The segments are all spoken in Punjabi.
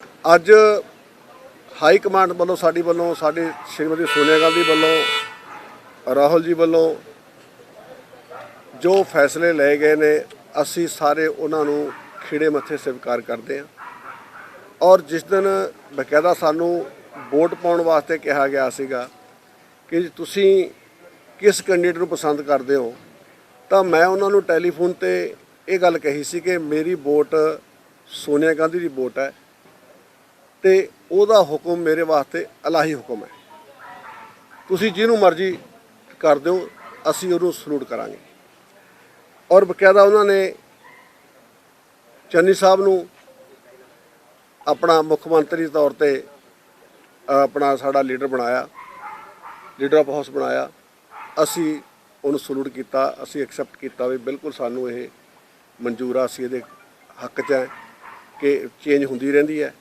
ਅੱਜ ਹਾਈ ਕਮਾਂਡ ਵੱਲੋਂ ਸਾਡੀ ਵੱਲੋਂ ਸਾਡੇ ਸ਼੍ਰੀਮਤੀ ਸੋਨੀਆ ਗਾਂਧੀ ਵੱਲੋਂ ਰਾਹੁਲ ਜੀ ਵੱਲੋਂ ਜੋ ਫੈਸਲੇ ਲਏ ਗਏ ਨੇ ਅਸੀਂ ਸਾਰੇ ਉਹਨਾਂ ਨੂੰ ਖਿੜੇ ਮੱਥੇ ਸਵੀਕਾਰ ਕਰਦੇ ਹਾਂ। ਔਰ ਜਿਸ ਦਿਨ ਬਕਾਇਦਾ ਸਾਨੂੰ ਵੋਟ ਪਾਉਣ ਵਾਸਤੇ ਕਿਹਾ ਗਿਆ ਸੀਗਾ ਕਿ ਤੁਸੀਂ ਕਿਸ ਕੈਂਡੀਡੇਟ ਨੂੰ ਪਸੰਦ ਕਰਦੇ ਹੋ, ਤਾਂ ਮੈਂ ਉਹਨਾਂ ਨੂੰ ਟੈਲੀਫੋਨ ਤੇ ਇਹ ਗੱਲ ਕਹੀ ਸੀ ਕਿ ਮੇਰੀ ਵੋਟ ਸੋਨੀਆ ਗਾਂਧੀ ਦੀ ਵੋਟ ਹੈ ਤੇ ਉਹਦਾ ਹੁਕਮ ਮੇਰੇ ਵਾਸਤੇ ਇਲਾਹੀ ਹੁਕਮ ਹੈ। ਤੁਸੀਂ ਜਿਹਨੂੰ ਮਰਜ਼ੀ ਕਰ ਦਿਓ, ਅਸੀਂ ਉਹਨੂੰ ਸਲੂਟ ਕਰਾਂਗੇ। ਔਰ ਬਕਾਇਦਾ ਉਹਨਾਂ ਨੇ ਚੰਨੀ ਸਾਹਿਬ ਨੂੰ ਆਪਣਾ ਮੁੱਖ ਮੰਤਰੀ ਤੌਰ ਤੇ ਆਪਣਾ ਸਾਡਾ ਲੀਡਰ ਬਣਾਇਆ, ਲੀਡਰ ਆਫ ਹਾਊਸ ਬਣਾਇਆ। ਅਸੀਂ ਉਹਨੂੰ ਸਲੂਟ ਕੀਤਾ, ਅਸੀਂ ਐਕਸੈਪਟ ਕੀਤਾ ਵੀ ਬਿਲਕੁਲ ਸਾਨੂੰ ਇਹ ਮਨਜ਼ੂਰ ਆ, ਅਸੀਂ ਇਹਦੇ ਹੱਕ 'ਚ ਹੈ ਕਿ ਚੇਂਜ ਹੁੰਦੀ ਰਹਿੰਦੀ ਹੈ।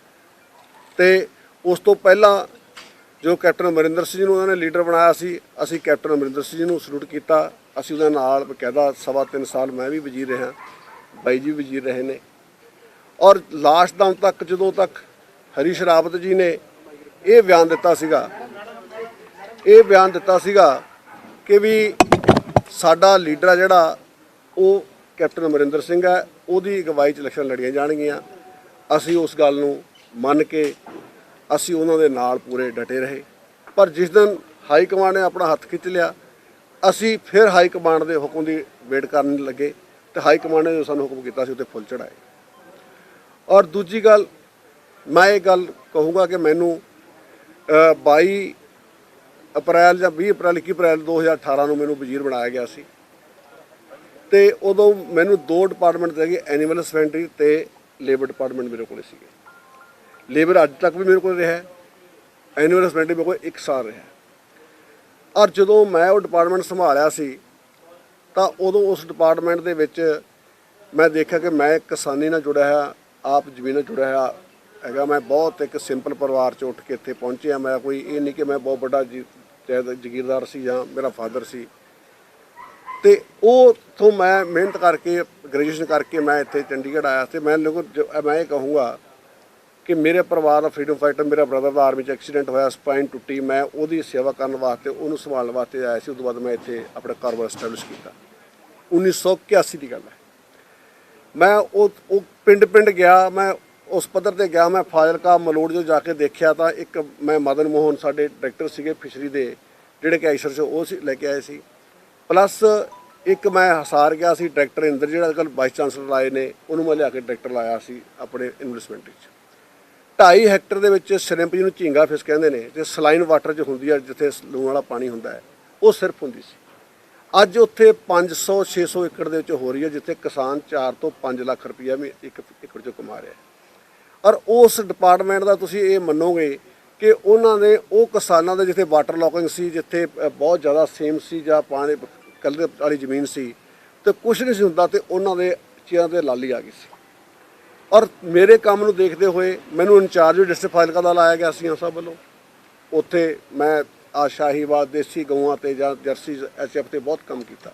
ਤੇ ਉਸ ਤੋਂ ਪਹਿਲਾਂ ਜੋ ਕੈਪਟਨ ਅਮਰਿੰਦਰ ਸਿੰਘ ਨੂੰ ਉਹਨਾਂ ਨੇ ਲੀਡਰ ਬਣਾਇਆ ਸੀ, ਅਸੀਂ ਕੈਪਟਨ ਅਮਰਿੰਦਰ ਸਿੰਘ ਨੂੰ ਸਲੂਟ ਕੀਤਾ। ਅਸੀਂ ਉਹਦੇ ਨਾਲ ਬਕਾਇਦਾ 3.25 ਸਾਲ ਮੈਂ ਵੀ ਵਜ਼ੀਰ ਰਿਹਾ, ਬਾਈ ਜੀ ਵੀ ਵਜ਼ੀਰ ਰਹੇ ਨੇ। ਔਰ ਲਾਸਟ ਦਮ ਤੱਕ ਜਦੋਂ ਤੱਕ ਹਰੀਸ਼ ਰਾਵਤ ਜੀ ਨੇ ਇਹ ਬਿਆਨ ਦਿੱਤਾ ਸੀਗਾ ਕਿ ਵੀ ਸਾਡਾ ਲੀਡਰ ਆ ਜਿਹੜਾ ਉਹ ਕੈਪਟਨ ਅਮਰਿੰਦਰ ਸਿੰਘ ਹੈ, ਉਹਦੀ ਅਗਵਾਈ 'ਚ ਇਲੈਕਸ਼ਨ ਲੜੀਆਂ ਜਾਣਗੀਆਂ। ਅਸੀਂ ਉਸ ਗੱਲ ਨੂੰ ਮੰਨ ਕੇ ਅਸੀਂ ਉਹਨਾਂ ਦੇ ਨਾਲ ਪੂਰੇ ਡਟੇ ਰਹੇ। ਪਰ ਜਿਸ ਦਿਨ ਹਾਈ ਕਮਾਂਡ ਨੇ ਆਪਣਾ ਹੱਥ ਖਿੱਚ ਲਿਆ, ਅਸੀਂ ਫਿਰ ਹਾਈ ਕਮਾਂਡ ਦੇ ਹੁਕਮ ਦੀ ਵੇਟ ਕਰਨ ਲੱਗੇ ਤੇ ਹਾਈ ਕਮਾਂਡ ਨੇ ਜੋ ਸਾਨੂੰ ਹੁਕਮ ਕੀਤਾ ਸੀ ਉੱਤੇ ਫੁੱਲ ਚੜਾਏ। ਔਰ ਦੂਜੀ ਗੱਲ ਮੈਂ ਇਹ ਗੱਲ ਕਹੂੰਗਾ ਕਿ ਮੈਨੂੰ 22 ਅਪ੍ਰੈਲ ਜਾਂ 20 ਅਪ੍ਰੈਲ 21 ਅਪ੍ਰੈਲ 2018 ਨੂੰ ਮੈਨੂੰ ਵਜ਼ੀਰ ਬਣਾਇਆ ਗਿਆ ਸੀ ਤੇ ਉਦੋਂ ਮੈਨੂੰ 2 ਡਿਪਾਰਟਮੈਂਟ ਸੀਗੇ, ਐਨੀਮਲ ਹਸਬੈਂਡਰੀ ਤੇ ਲੇਬਰ ਡਿਪਾਰਟਮੈਂਟ ਮੇਰੇ ਕੋਲ ਸੀਗੇ। ਲੇਬਰ ਅੱਜ ਤੱਕ ਵੀ ਮੇਰੇ ਕੋਲ ਰਿਹਾ, ਐਨੀਮਲ ਹਸਬੈਂਡਰੀ ਮੇਰੇ ਕੋਲ 1 ਸਾਲ ਰਿਹਾ। ਔਰ ਜਦੋਂ ਮੈਂ ਉਹ ਡਿਪਾਰਟਮੈਂਟ ਸੰਭਾਲਿਆ ਸੀ ਤਾਂ ਉਦੋਂ ਉਸ ਡਿਪਾਰਟਮੈਂਟ ਦੇ ਵਿੱਚ ਮੈਂ ਦੇਖਿਆ ਕਿ ਮੈਂ ਕਿਸਾਨੀ ਨਾਲ ਜੁੜਿਆ ਹੋਇਆ, ਆਪ ਜ਼ਮੀਨ ਨਾਲ ਜੁੜਿਆ ਹੋਇਆ ਹੈਗਾ। ਮੈਂ ਬਹੁਤ ਇੱਕ ਸਿੰਪਲ ਪਰਿਵਾਰ 'ਚ ਉੱਠ ਕੇ ਇੱਥੇ ਪਹੁੰਚਿਆ। ਮੈਂ ਕੋਈ ਇਹ ਨਹੀਂ ਕਿ ਮੈਂ ਬਹੁਤ ਵੱਡਾ ਜਗੀਰਦਾਰ ਸੀ ਜਾਂ ਮੇਰਾ ਫਾਦਰ ਸੀ। ਤੇ ਉੱਥੋਂ ਮੈਂ ਮਿਹਨਤ ਕਰਕੇ ਗ੍ਰੈਜੂਏਸ਼ਨ ਕਰਕੇ ਮੈਂ ਇੱਥੇ ਚੰਡੀਗੜ੍ਹ ਆਇਆ ਤੇ ਮੈਂ ਇਹ ਕਹੂੰਗਾ ਕਿ ਮੇਰੇ ਪਰਿਵਾਰ ਦਾ ਫਰੀਡਮ ਫਾਈਟਰ, ਮੇਰਾ ਬ੍ਰਦਰ ਦਾ ਆਰਮੀ 'ਚ ਐਕਸੀਡੈਂਟ ਹੋਇਆ, ਸਪਾਈਨ ਟੁੱਟੀ, ਮੈਂ ਉਹਦੀ ਸੇਵਾ ਕਰਨ ਵਾਸਤੇ, ਉਹਨੂੰ ਸੰਭਾਲਣ ਵਾਸਤੇ ਆਇਆ ਸੀ। ਉਸ ਤੋਂ ਬਾਅਦ ਮੈਂ ਇੱਥੇ ਆਪਣਾ ਕਾਰੋਬਾਰ ਸਟੈਬਲਿਸ਼ ਕੀਤਾ। 1981 ਦੀ ਗੱਲ ਹੈ। ਮੈਂ ਉਹ ਪਿੰਡ ਗਿਆ, ਮੈਂ ਉਸ ਪੱਧਰ 'ਤੇ ਗਿਆ। ਮੈਂ ਫਾਜ਼ਿਲਕਾ ਮਲੋੜ ਜੋ ਜਾ ਕੇ ਦੇਖਿਆ ਤਾਂ ਇੱਕ ਮੈਂ ਮਦਨ ਮੋਹਨ ਸਾਡੇ ਡਾਇਰੈਕਟਰ ਸੀਗੇ ਫਿਸ਼ਰੀ ਦੇ, ਜਿਹੜੇ ਕਿ ਆਈਸਰ 'ਚ ਉਹ ਸੀ ਲੈ ਕੇ ਆਏ ਸੀ। ਪਲੱਸ ਇੱਕ ਮੈਂ ਹਸਾਰ ਗਿਆ ਸੀ ਡਾਇਰੈਕਟਰ ਇੰਦਰ, ਜਿਹੜਾ ਅੱਜ ਕੱਲ੍ਹ ਵਾਈਸ ਚਾਂਸਲਰ ਆਏ ਨੇ, ਉਹਨੂੰ ਮੈਂ ਲਿਆ ਕੇ ਡਾਇਰੈਕਟਰ ਲਾਇਆ ਸੀ ਆਪਣੇ ਇਨਵੈਸਟਮੈਂਟ ਵਿੱਚ। 2.5 ਹੈਕਟਰ ਦੇ ਵਿੱਚ ਸ਼ਰਿੰਪ ਜਿਹਨੂੰ ਝੀਂਗਾ ਫਿਸ਼ ਕਹਿੰਦੇ ਨੇ ਤੇ ਸਲਾਈਨ ਵਾਟਰ 'ਚ ਹੁੰਦੀ ਹੈ, ਜਿੱਥੇ ਲੂਣ ਵਾਲਾ ਪਾਣੀ ਹੁੰਦਾ ਹੈ, ਉਹ ਸਿਰਫ ਹੁੰਦੀ ਸੀ। ਅੱਜ ਉੱਥੇ 500-600 ਏਕੜ ਦੇ ਵਿੱਚ ਹੋ ਰਹੀ ਹੈ, ਜਿੱਥੇ ਕਿਸਾਨ 4 ਤੋਂ 5 ਲੱਖ ਰੁਪਈਆ ਵੀ ਇੱਕ ਏਕੜ 'ਚੋਂ ਕਮਾ ਰਿਹਾ। ਔਰ ਉਸ ਡਿਪਾਰਟਮੈਂਟ ਦਾ ਤੁਸੀਂ ਇਹ ਮੰਨੋਗੇ ਕਿ ਉਹਨਾਂ ਨੇ ਉਹ ਕਿਸਾਨਾਂ ਦੇ ਜਿੱਥੇ ਵਾਟਰ ਲੌਕਿੰਗ ਸੀ, ਜਿੱਥੇ ਬਹੁਤ ਜ਼ਿਆਦਾ ਸੇਮ ਸੀ ਜਾਂ ਪਾਣੀ ਕੱਲ੍ਹ ਵਾਲੀ ਜ਼ਮੀਨ ਸੀ ਤੇ ਕੁਛ ਨਹੀਂ ਸੀ ਹੁੰਦਾ, ਤੇ ਉਹਨਾਂ ਦੇ ਚੇਅਰਾਂ 'ਤੇ ਲਾਲੀ ਆ ਗਈ ਸੀ। ਔਰ ਮੇਰੇ ਕੰਮ ਨੂੰ ਦੇਖਦੇ ਹੋਏ ਮੈਨੂੰ ਇੰਚਾਰਜ ਡਿਸਟ੍ਰਿਕਟ ਫਾਜ਼ਿਲਕਾ ਦਾ ਲਾਇਆ ਗਿਆ ਸੀ ਸਾਹਿਬ ਵੱਲੋਂ। ਉੱਥੇ ਮੈਂ ਸ਼ਾਹੀਵਾਲ ਦੇਸੀ ਗਊਆਂ 'ਤੇ ਜਾਂ ਜਰਸੀ ਐਚਐਫ 'ਤੇ ਬਹੁਤ ਕੰਮ ਕੀਤਾ।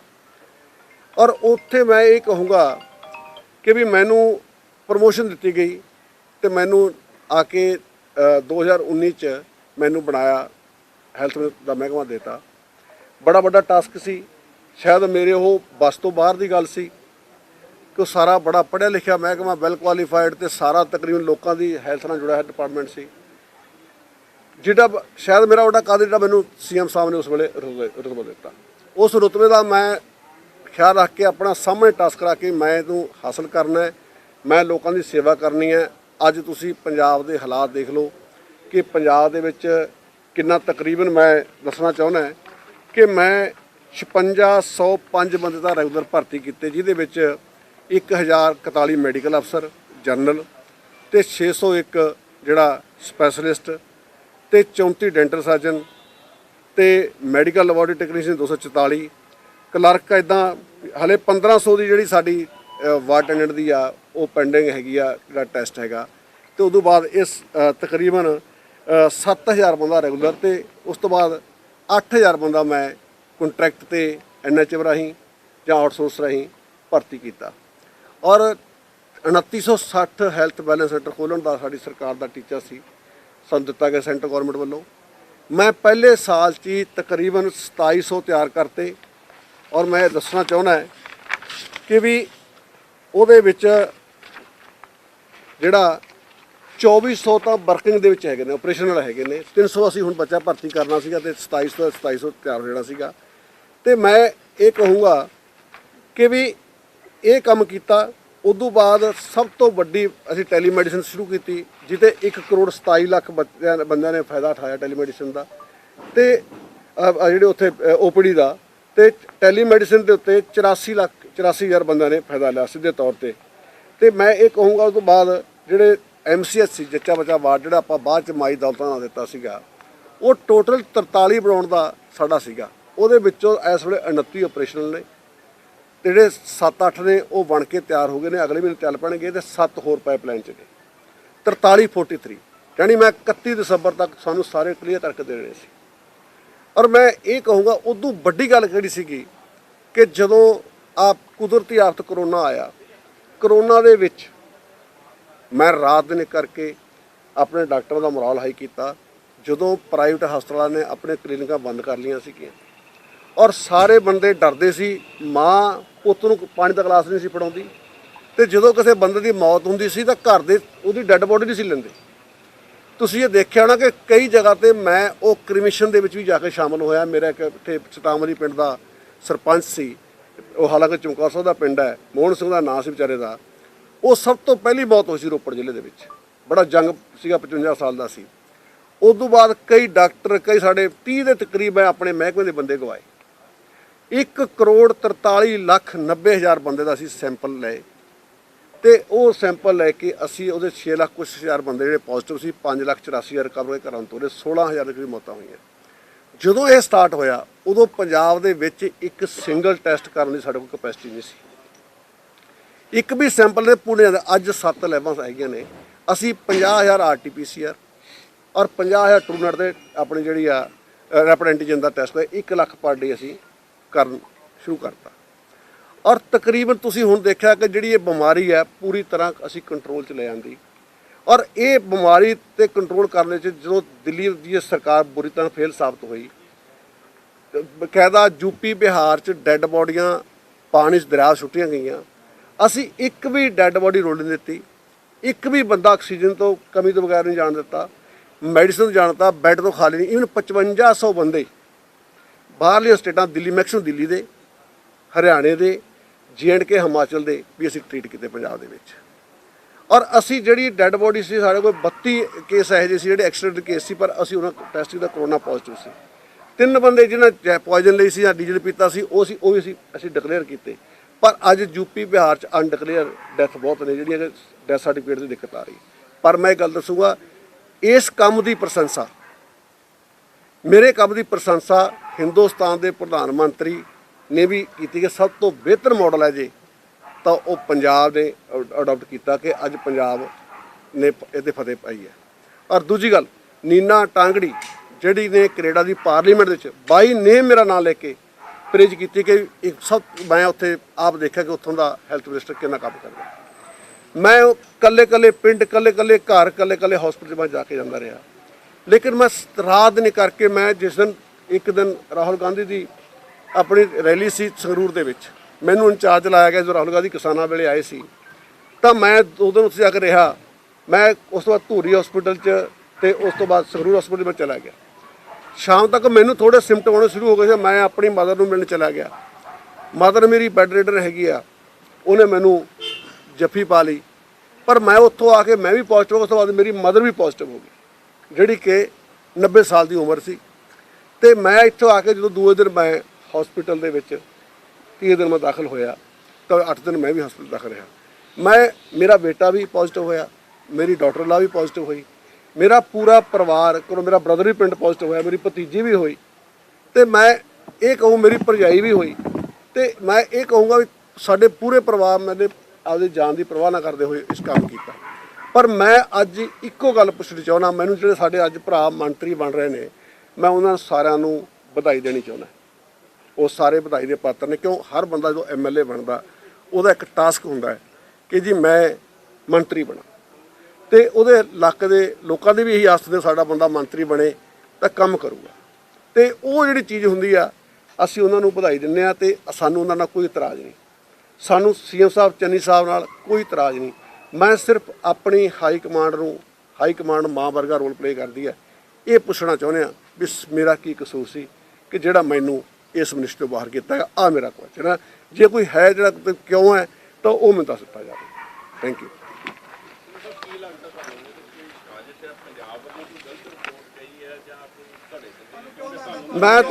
ਔਰ ਉੱਥੇ ਮੈਂ ਇਹ ਕਹੂੰਗਾ ਕਿ ਵੀ ਮੈਨੂੰ ਪ੍ਰਮੋਸ਼ਨ ਦਿੱਤੀ ਗਈ ਤੇ ਮੈਨੂੰ ਆ ਕੇ 2019 'ਚ ਮੈਨੂੰ ਬਣਾਇਆ, ਹੈਲਥ ਦਾ ਮਹਿਕਮਾ ਦਿੱਤਾ। ਬੜਾ ਵੱਡਾ ਟਾਸਕ ਸੀ, ਸ਼ਾਇਦ ਮੇਰੇ ਉਹ ਬਸ ਤੋਂ ਬਾਹਰ ਦੀ ਗੱਲ ਸੀ ਕਿ ਉਹ ਸਾਰਾ ਬੜਾ ਪੜ੍ਹਿਆ ਲਿਖਿਆ ਮਹਿਕਮਾ, ਵੈਲ ਕੁਆਲੀਫਾਈਡ, ਤੇ ਸਾਰਾ ਤਕਰੀਬਨ ਲੋਕਾਂ ਦੀ ਹੈਲਥ ਨਾਲ ਜੁੜਿਆ ਹੋਇਆ ਡਿਪਾਰਟਮੈਂਟ ਸੀ। ਜਿਹੜਾ ਸ਼ਾਇਦ ਮੇਰਾ ਵੱਡਾ ਕਾਦਰ ਜਿਹੜਾ ਮੈਨੂੰ ਸੀਐਮ ਸਾਹਿਬ ਨੇ ਉਸ ਵੇਲੇ ਰੁਤਬਾ ਦਿੱਤਾ। ਉਸ ਰੁਤਬੇ ਦਾ ਮੈਂ ਖਿਆਲ ਰੱਖ ਕੇ ਆਪਣਾ ਸਾਹਮਣੇ ਟਾਸਕ ਰੱਖ ਕੇ ਮੈਂ ਇਹਨੂੰ ਹਾਸਲ ਕਰਨਾ ਹੈ, ਮੈਂ ਲੋਕਾਂ ਦੀ ਸੇਵਾ ਕਰਨੀ ਹੈ। ਅੱਜ ਤੁਸੀਂ ਪੰਜਾਬ ਦੇ ਹਾਲਾਤ ਦੇਖ ਲਓ ਕਿ ਪੰਜਾਬ ਦੇ ਵਿੱਚ ਕਿੰਨਾ, ਤਕਰੀਬਨ ਮੈਂ ਦੱਸਣਾ ਚਾਹੁੰਦਾ ਕਿ ਮੈਂ 5605 ਬੰਦੇ ਦਾ ਰੈਗੂਲਰ ਭਰਤੀ ਕੀਤੇ, ਜਿਹਦੇ ਵਿੱਚ 1041 ਮੈਡੀਕਲ ਅਫਸਰ ਜਨਰਲ ਤੇ 601 ਜਿਹੜਾ ਸਪੈਸ਼ਲਿਸਟ ਤੇ 34 ਡੈਂਟਲ ਸਰਜਨ ਤੇ ਮੈਡੀਕਲ ਲੈਬੋਰੇਟਰੀ ਟੈਕਨੀਸ਼ੀਅਨ 244 ਕਲਰਕ। ਇੱਦਾਂ ਹਲੇ 1500 ਦੀ ਜਿਹੜੀ ਸਾਡੀ ਵਾਰਡ ਅਟੈਂਡੈਂਟ ਦੀ ਆ ਉਹ ਪੈਂਡਿੰਗ ਹੈਗੀ ਆ, ਜਿਹੜਾ ਟੈਸਟ ਹੈਗਾ। ਤੇ ਉਦੋਂ ਬਾਅਦ ਇਸ ਤਕਰੀਬਨ 7000 ਬੰਦਾ ਰੈਗੂਲਰ ਤੇ ਉਸ ਤੋਂ ਬਾਅਦ 8000 ਬੰਦਾ ਮੈਂ ਕੰਟਰੈਕਟ ਤੇ NHM ਰਾਹੀਂ ਜਾਂ ਆਊਟਸੋਰਸ ਰਾਹੀਂ ਭਰਤੀ ਕੀਤਾ। ਔਰ 2960 ਹੈਲਥ ਵੈਲਨੈਸ ਸੈਂਟਰ ਖੋਲ੍ਹਣ ਦਾ ਸਾਡੀ ਸਰਕਾਰ ਦਾ ਟੀਚਾ ਸੀ, ਸਾਨੂੰ ਦਿੱਤਾ ਗਿਆ ਸੈਂਟਰ ਗੌਰਨਮੈਂਟ ਵੱਲੋਂ। ਮੈਂ ਪਹਿਲੇ ਸਾਲ 'ਚ ਹੀ ਤਕਰੀਬਨ 2700 ਤਿਆਰ ਕਰਤੇ। ਔਰ ਮੈਂ ਦੱਸਣਾ ਚਾਹੁੰਦਾ ਕਿ ਵੀ ਉਹਦੇ ਵਿੱਚ ਜਿਹੜਾ 2400 ਤਾਂ ਵਰਕਿੰਗ ਦੇ ਵਿੱਚ ਹੈਗੇ ਨੇ, ਆਪਰੇਸ਼ਨਲ ਹੈਗੇ ਨੇ। 300 ਅਸੀਂ ਹੁਣ ਬੱਚਾ ਭਰਤੀ ਕਰਨਾ ਸੀਗਾ ਅਤੇ 2700 ਤਿਆਰ ਹੋ ਜਾਣਾ ਸੀਗਾ। ਅਤੇ ਮੈਂ ਇਹ ਕਹੂੰਗਾ ਕਿ ਵੀ ਇਹ ਕੰਮ ਕੀਤਾ। ਉਦੋਂ ਬਾਅਦ ਸਭ ਤੋਂ ਵੱਡੀ ਅਸੀਂ ਟੈਲੀਮੈਡੀਸਨ ਸ਼ੁਰੂ ਕੀਤੀ, ਜਿਹਦੇ 1 ਕਰੋੜ 27 ਲੱਖ ਬੰਦਿਆਂ ਨੇ ਫਾਇਦਾ ਉਠਾਇਆ ਟੈਲੀਮੈਡੀਸਨ ਦਾ, ਅਤੇ ਜਿਹੜੇ ਉੱਥੇ OPD ਦਾ। ਅਤੇ ਟੈਲੀਮੈਡੀਸਨ ਦੇ ਉੱਤੇ 84,00,000 ਬੰਦਿਆਂ ਨੇ ਫਾਇਦਾ ਲਿਆ ਸਿੱਧੇ ਤੌਰ 'ਤੇ। ਅਤੇ ਮੈਂ ਇਹ ਕਹੂੰਗਾ ਉਸ ਤੋਂ ਬਾਅਦ ਜਿਹੜੇ MCH ਸੀ, ਜੱਚਾ ਬੱਚਾ ਵਾਰਡ, ਜਿਹੜਾ ਆਪਾਂ ਬਾਅਦ 'ਚ ਮਾਈ ਦੌਲਤਾਂ ਨਾਲ ਦਿੱਤਾ ਸੀਗਾ, ਉਹ ਟੋਟਲ 43 ਬਣਾਉਣ ਦਾ ਸਾਡਾ ਸੀਗਾ। ਉਹਦੇ ਵਿੱਚੋਂ ਇਸ ਵੇਲੇ 29 ਆਪਰੇਸ਼ਨਲ ਨੇ, ਜਿਹੜੇ 7-8 ਨੇ ਉਹ ਬਣ ਕੇ ਤਿਆਰ ਹੋ ਗਏ ਨੇ, ਅਗਲੇ ਮਹੀਨੇ ਚੱਲ ਪੈਣਗੇ, ਅਤੇ 7 ਹੋਰ ਪਾਈਪਲਾਈਨ 'ਚ ਨੇ। 43 ਯਾਨੀ ਮੈਂ 31 ਦਸੰਬਰ ਤੱਕ ਸਾਨੂੰ ਸਾਰੇ ਕਲੀਅਰ ਕਰਕੇ ਦੇ ਰਹੇ ਸੀ। ਔਰ ਮੈਂ ਇਹ ਕਹੂੰਗਾ ਉਦੋਂ ਵੱਡੀ ਗੱਲ ਕਿਹੜੀ ਸੀਗੀ ਕਿ ਜਦੋਂ ਕੁਦਰਤੀ ਆਫਤ ਕਰੋਨਾ ਆਇਆ, ਕਰੋਨਾ ਦੇ ਵਿੱਚ ਮੈਂ ਰਾਤ ਦਿਨ ਕਰਕੇ ਆਪਣੇ ਡਾਕਟਰਾਂ ਦਾ ਮੋਰਲ ਹਾਈ ਕੀਤਾ। ਜਦੋਂ ਪ੍ਰਾਈਵੇਟ ਹਸਪਤਾਲਾਂ ਨੇ ਆਪਣੇ ਕਲੀਨਿਕਾਂ ਬੰਦ ਕਰ ਲਈਆਂ ਸੀਗੀਆਂ ਔਰ ਸਾਰੇ ਬੰਦੇ ਡਰਦੇ ਸੀ, ਮਾਂ ਪੁੱਤ ਨੂੰ ਪਾਣੀ ਦਾ ਗਲਾਸ ਨਹੀਂ ਸੀ ਫੜਾਉਂਦੀ, ਅਤੇ ਜਦੋਂ ਕਿਸੇ ਬੰਦੇ ਦੀ ਮੌਤ ਹੁੰਦੀ ਸੀ ਤਾਂ ਘਰ ਦੇ ਉਹਦੀ ਡੈੱਡ ਬੋਡੀ ਨਹੀਂ ਸੀ ਲੈਂਦੇ। ਤੁਸੀਂ ਇਹ ਦੇਖਿਆ ਹੋਣਾ ਕਿ ਕਈ ਜਗ੍ਹਾ 'ਤੇ ਮੈਂ ਉਹ ਕ੍ਰਿਮੀਸ਼ਨ ਦੇ ਵਿੱਚ ਵੀ ਜਾ ਕੇ ਸ਼ਾਮਲ ਹੋਇਆ। ਮੇਰਾ ਇੱਕ ਇੱਥੇ ਸਤਾਮਲੀ ਪਿੰਡ ਦਾ ਸਰਪੰਚ ਸੀ, ਉਹ ਹਾਲਾਂਕਿ ਚਮਕੌਰ ਸਾਹਿਬ ਦਾ ਪਿੰਡ ਹੈ, ਮੋਹਨ ਸਿੰਘ ਦਾ ਨਾਂ ਸੀ ਵਿਚਾਰੇ ਦਾ। ਉਹ ਸਭ ਤੋਂ ਪਹਿਲੀ ਮੌਤ ਹੋਈ ਸੀ ਰੋਪੜ ਜ਼ਿਲ੍ਹੇ ਦੇ ਵਿੱਚ। ਬੜਾ ਜੰਗ ਸੀਗਾ, 55 ਸਾਲ ਦਾ ਸੀ। ਉਸ ਤੋਂ ਬਾਅਦ ਕਈ ਡਾਕਟਰ, ਕਈ ਸਾਡੇ 30 ਦੇ ਤਕਰੀਬ ਆਪਣੇ ਮਹਿਕਮੇ ਦੇ ਬੰਦੇ ਗਵਾਏ। 1 ਕਰੋੜ 43,90,000 ਬੰਦੇ ਦਾ ਅਸੀਂ ਸੈਂਪਲ ਲਏ, ਅਤੇ ਉਹ ਸੈਂਪਲ ਲੈ ਕੇ ਅਸੀਂ ਉਹਦੇ 6 ਲੱਖ ਕੁਛ ਹਜ਼ਾਰ ਬੰਦੇ ਜਿਹੜੇ ਪੋਜ਼ੀਟਿਵ ਸੀ, 5,84,000 ਰਿਕਵਰ ਘਰਾਂ ਤੋਂ ਉਹਦੇ 16,000 ਦੀ ਮੌਤਾਂ ਹੋਈਆਂ। ਜਦੋਂ ਇਹ ਸਟਾਰਟ ਹੋਇਆ ਉਦੋਂ ਪੰਜਾਬ ਦੇ ਵਿੱਚ ਇੱਕ ਸਿੰਗਲ ਟੈਸਟ ਕਰਨ ਦੀ ਸਾਡੇ ਕੋਲ ਕਪੈਸਿਟੀ ਨਹੀਂ ਸੀ। ਇੱਕ ਵੀ ਸੈਂਪਲ ਦੇ ਪੁਣੇ ਦੇ ਅੱਜ 7 ਲੈਬਾਂ ਹੈਗੀਆਂ ਨੇ। ਅਸੀਂ 50,000 RT-PCR ਔਰ 50,000 ਟਰੂਨੈਟ ਦੇ ਆਪਣੀ ਜਿਹੜੀ ਆ ਰੈਪਿਡ ਐਂਟੀਜਨ ਦਾ ਟੈਸਟ ਹੋਇਆ, 1 ਲੱਖ ਪਰ ਡੇ ਅਸੀਂ ਕਰਨ ਸ਼ੁਰੂ ਕਰਤਾ। ਔਰ ਤਕਰੀਬਨ ਤੁਸੀਂ ਹੁਣ ਦੇਖਿਆ ਕਿ ਜਿਹੜੀ ਇਹ ਬਿਮਾਰੀ ਹੈ ਪੂਰੀ ਤਰ੍ਹਾਂ ਅਸੀਂ ਕੰਟਰੋਲ 'ਚ ਲੈ ਆਂਦੀ। ਔਰ ਇਹ ਬਿਮਾਰੀ 'ਤੇ ਕੰਟਰੋਲ ਕਰਨ 'ਚ ਜਦੋਂ ਦਿੱਲੀ ਦੀ ਸਰਕਾਰ ਬੁਰੀ ਤਰ੍ਹਾਂ ਫੇਲ ਸਾਬਤ ਹੋਈ, ਬਕਾਇਦਾ ਯੂਪੀ ਬਿਹਾਰ 'ਚ ਡੈੱਡ ਬੋਡੀਆਂ ਪਾਣੀ 'ਚ ਦਰਿਆ ਸੁੱਟੀਆਂ ਗਈਆਂ। ਅਸੀਂ ਇੱਕ ਵੀ ਡੈੱਡ ਬੋਡੀ ਰੋਲ ਨਹੀਂ ਦਿੱਤੀ, ਇੱਕ ਵੀ ਬੰਦਾ ਆਕਸੀਜਨ ਤੋਂ ਕਮੀ ਤੋਂ ਬਗੈਰ ਨਹੀਂ ਜਾਣ ਦਿੱਤਾ, ਮੈਡੀਸਨ ਜਾਣ ਦਿੱਤਾ, ਬੈੱਡ ਤੋਂ ਖਾਲੀ ਨਹੀਂ। ਈਵਨ 5500 ਬੰਦੇ ਬਾਹਰਲੀਆਂ ਸਟੇਟਾਂ, ਦਿੱਲੀ ਮੈਕਸੀਮਮ ਦਿੱਲੀ ਦੇ, ਹਰਿਆਣੇ ਦੇ, J&K ਹਿਮਾਚਲ ਦੇ ਵੀ ਅਸੀਂ ਟਰੀਟ ਕੀਤੇ ਪੰਜਾਬ ਦੇ ਵਿੱਚ। ਔਰ ਅਸੀਂ ਜਿਹੜੀ ਡੈੱਡ ਬੋਡੀ ਸੀ, ਸਾਡੇ ਕੋਲ 32 ਕੇਸ ਇਹੋ ਜਿਹੇ ਸੀ ਜਿਹੜੇ ਐਕਸੀਡੈਂਟ ਕੇਸ ਸੀ, ਪਰ ਅਸੀਂ ਉਹਨਾਂ ਟੈਸਟ ਕੀਤਾ, ਕਰੋਨਾ ਪੋਜ਼ੀਟਿਵ ਸੀ। 3 ਬੰਦੇ ਜਿਹਨਾਂ ਪੋਇਜ਼ਨ ਲਈ ਸੀ ਜਾਂ ਡੀਜ਼ਲ ਪੀਤਾ ਸੀ, ਉਹ ਵੀ ਅਸੀਂ ਡਿਕਲੇਅਰ ਕੀਤੇ। ਪਰ ਅੱਜ ਯੂਪੀ ਬਿਹਾਰ 'ਚ ਅਨਡਿਕਲੇਅਰ ਡੈਥ ਬਹੁਤ ਨੇ, ਜਿਹੜੀਆਂ ਕਿ ਡੈਥ ਸਰਟੀਫਿਕੇਟ ਦੀ ਦਿੱਕਤ ਆ ਰਹੀ। ਪਰ ਮੈਂ ਇਹ ਗੱਲ ਦੱਸੂਗਾ, ਇਸ ਕੰਮ ਦੀ ਪ੍ਰਸ਼ੰਸਾ, ਮੇਰੇ ਕੰਮ ਦੀ ਪ੍ਰਸ਼ੰਸਾ ਹਿੰਦੁਸਤਾਨ ਦੇ ਪ੍ਰਧਾਨ ਮੰਤਰੀ ਨੇ ਵੀ ਕੀਤੀ ਕਿ ਸਭ ਤੋਂ ਬਿਹਤਰ ਮਾਡਲ ਹੈ ਜੇ ਤਾਂ ਉਹ ਪੰਜਾਬ ਨੇ ਅਡਾਪਟ ਕੀਤਾ ਕਿ ਅੱਜ ਪੰਜਾਬ ਨੇ ਇਹਦੇ ਫਤਿਹ ਪਾਈ ਹੈ। ਔਰ ਦੂਜੀ ਗੱਲ, ਨੀਨਾ ਟਾਂਗੜੀ ਜਿਹੜੀ ਨੇ ਕੈਨੇਡਾ ਦੀ ਪਾਰਲੀਮੈਂਟ ਵਿੱਚ ਬਾਈ ਨੇਮ ਮੇਰਾ ਨਾਂ ਲੈ ਕੇ ਪ੍ਰੇਜ ਕੀਤੀ ਕਿ ਇੱਕ ਮੈਂ ਉੱਥੇ ਆਪ ਦੇਖਿਆ ਕਿ ਉੱਥੋਂ ਦਾ ਹੈਲਥ ਮਿਨਿਸਟਰ ਕਿੰਨਾ ਕੰਮ ਕਰਦਾ। ਮੈਂ ਕੱਲੇ ਪਿੰਡ, ਕੱਲੇ ਘਰ, ਕੱਲੇ ਹਸਪੀਟਲ ਮੈਂ ਜਾ ਕੇ ਜਾਂਦਾ ਰਿਹਾ। ਲੇਕਿਨ ਮੈਂ ਰਾਤ ਨਹੀਂ ਕਰਕੇ, ਮੈਂ ਜਿਸ ਦਿਨ ਇੱਕ ਦਿਨ ਰਾਹੁਲ ਗਾਂਧੀ ਦੀ ਆਪਣੀ ਰੈਲੀ ਸੀ ਸੰਗਰੂਰ ਦੇ ਵਿੱਚ, ਮੈਨੂੰ ਇੰਚਾਰਜ ਲਾਇਆ ਗਿਆ। ਜਦੋਂ ਰਾਹੁਲ ਗਾਂਧੀ ਕਿਸਾਨਾਂ ਵੇਲੇ ਆਏ ਸੀ ਤਾਂ ਮੈਂ 2 ਦਿਨ ਉੱਥੇ ਜਾ ਕੇ ਰਿਹਾ। ਮੈਂ ਉਸ ਤੋਂ ਬਾਅਦ ਧੂਰੀ ਹਸਪੀਟਲ 'ਚ ਅਤੇ ਉਸ ਤੋਂ ਬਾਅਦ ਸੰਗਰੂਰ ਹਸਪੀਟਲ ਮੈਂ ਚਲਾ ਗਿਆ। ਸ਼ਾਮ ਤੱਕ ਮੈਨੂੰ ਥੋੜ੍ਹੇ ਸਿੰਪਟਮ ਆਉਣੇ ਸ਼ੁਰੂ ਹੋ ਗਏ ਸੀ। ਮੈਂ ਆਪਣੀ ਮਦਰ ਨੂੰ ਮਿਲਣ ਚਲਾ ਗਿਆ। ਮਦਰ ਮੇਰੀ ਬੈੱਡ ਰੀਡਰ ਹੈਗੀ ਆ, ਉਹਨੇ ਮੈਨੂੰ ਜੱਫੀ ਪਾ ਲਈ। ਪਰ ਮੈਂ ਉੱਥੋਂ ਆ ਕੇ ਮੈਂ ਵੀ ਪੋਜ਼ੀਟਿਵ, ਉਸ ਤੋਂ ਬਾਅਦ ਮੇਰੀ ਮਦਰ ਵੀ ਪੋਜ਼ੀਟਿਵ ਹੋ ਗਈ, ਜਿਹੜੀ ਕਿ 90 ਸਾਲ ਦੀ ਉਮਰ ਸੀ। ਅਤੇ ਮੈਂ ਇੱਥੋਂ ਆ ਕੇ ਜਦੋਂ ਦੂਜੇ ਦਿਨ ਮੈਂ ਹਸਪੀਟਲ ਦੇ ਵਿੱਚ 30 ਦਿਨ ਮੈਂ ਦਾਖਲ ਹੋਇਆ ਤਾਂ 8 ਦਿਨ ਮੈਂ ਵੀ ਹਸਪਤਾਲ ਦਾਖਲ ਰਿਹਾ। ਮੇਰਾ ਬੇਟਾ ਵੀ ਪੋਜ਼ੀਟਿਵ ਹੋਇਆ, ਮੇਰੀ ਡਾਟਰ ਇਨ ਲਾ ਵੀ ਪੋਜ਼ੀਟਿਵ ਹੋਈ, ਮੇਰਾ ਪੂਰਾ ਪਰਿਵਾਰ, ਮੇਰਾ ਬ੍ਰਦਰ ਵੀ ਪਿੰਡ ਪੋਜ਼ੀਟਿਵ ਹੋਇਆ, ਮੇਰੀ ਭਤੀਜੀ ਵੀ ਹੋਈ, ਅਤੇ ਮੈਂ ਇਹ ਕਹੂੰ ਮੇਰੀ ਭਰਜਾਈ ਵੀ ਹੋਈ। ਅਤੇ ਮੈਂ ਇਹ ਕਹੂੰਗਾ ਵੀ ਸਾਡੇ ਪੂਰੇ ਪਰਿਵਾਰ ਮੈਨੇ ਆਪਦੀ ਜਾਨ ਦੀ ਪਰਵਾਹ ਨਾ ਕਰਦੇ ਹੋਏ ਇਸ ਕੰਮ ਕੀਤਾ। ਪਰ ਮੈਂ ਅੱਜ ਇੱਕੋ ਗੱਲ ਪੁੱਛਣੀ ਚਾਹੁੰਦਾ, ਮੈਨੂੰ ਜਿਹੜੇ ਸਾਡੇ ਅੱਜ ਭਰਾ ਮੰਤਰੀ ਬਣ ਰਹੇ ਨੇ, ਮੈਂ ਉਹਨਾਂ ਸਾਰਿਆਂ ਨੂੰ ਵਧਾਈ ਦੇਣੀ ਚਾਹੁੰਦਾ। ਉਹ ਸਾਰੇ ਵਧਾਈ ਦੇ ਪਾਤਰ ਨੇ, ਕਿਉਂ ਹਰ ਬੰਦਾ ਜਦੋਂ MLA ਬਣਦਾ ਉਹਦਾ ਇੱਕ ਟਾਸਕ ਹੁੰਦਾ ਹੈ ਕਿ ਜੀ ਮੈਂ ਮੰਤਰੀ ਬਣਾ ਤੇ ਉਹਦੇ ਇਲਾਕੇ ਦੇ ਲੋਕਾਂ ਦੀ ਵੀ ਇਹੀ ਆਸ ਨੇ ਸਾਡਾ ਬੰਦਾ ਮੰਤਰੀ ਬਣੇ ਤਾਂ ਕੰਮ ਕਰੂਗਾ। ਤੇ ਉਹ ਜਿਹੜੀ ਚੀਜ਼ ਹੁੰਦੀ ਆ ਅਸੀਂ ਉਹਨਾਂ ਨੂੰ ਵਧਾਈ ਦਿੰਦੇ ਆ ਤੇ ਸਾਨੂੰ ਉਹਨਾਂ ਨਾਲ ਕੋਈ ਇਤਰਾਜ਼ ਨਹੀਂ। ਸਾਨੂੰ ਸੀਐਮ ਸਾਹਿਬ ਚੰਨੀ ਸਾਹਿਬ ਨਾਲ ਕੋਈ ਇਤਰਾਜ਼ ਨਹੀਂ। ਮੈਂ ਸਿਰਫ ਆਪਣੀ ਹਾਈ ਕਮਾਂਡ ਮਾਂ ਵਰਗਾ ਰੋਲ ਪਲੇ ਕਰਦੀ ਹੈ। ਇਹ ਪੁੱਛਣਾ ਚਾਹੁੰਦੇ ਆ ਵੀ ਮੇਰਾ ਕੀ ਕਸੂਰ ਸੀ ਕਿ ਜਿਹੜਾ ਮੈਨੂੰ ਇਸ ਮਿਨਿਸਟਰੀ ਤੋਂ ਬਾਹਰ ਕੀਤਾ ਹੈ। ਆ ਮੇਰਾ ਕੁਐਸਚਨ ਹੈ। ਜੇ ਕੋਈ ਹੈ ਜਿਹੜਾ ਕਿਉਂ ਹੈ ਤਾਂ ਉਹ ਮੈਨੂੰ ਦੱਸ ਦਿੱਤਾ ਜਾਵੇ। Thank you. ਮੈਂ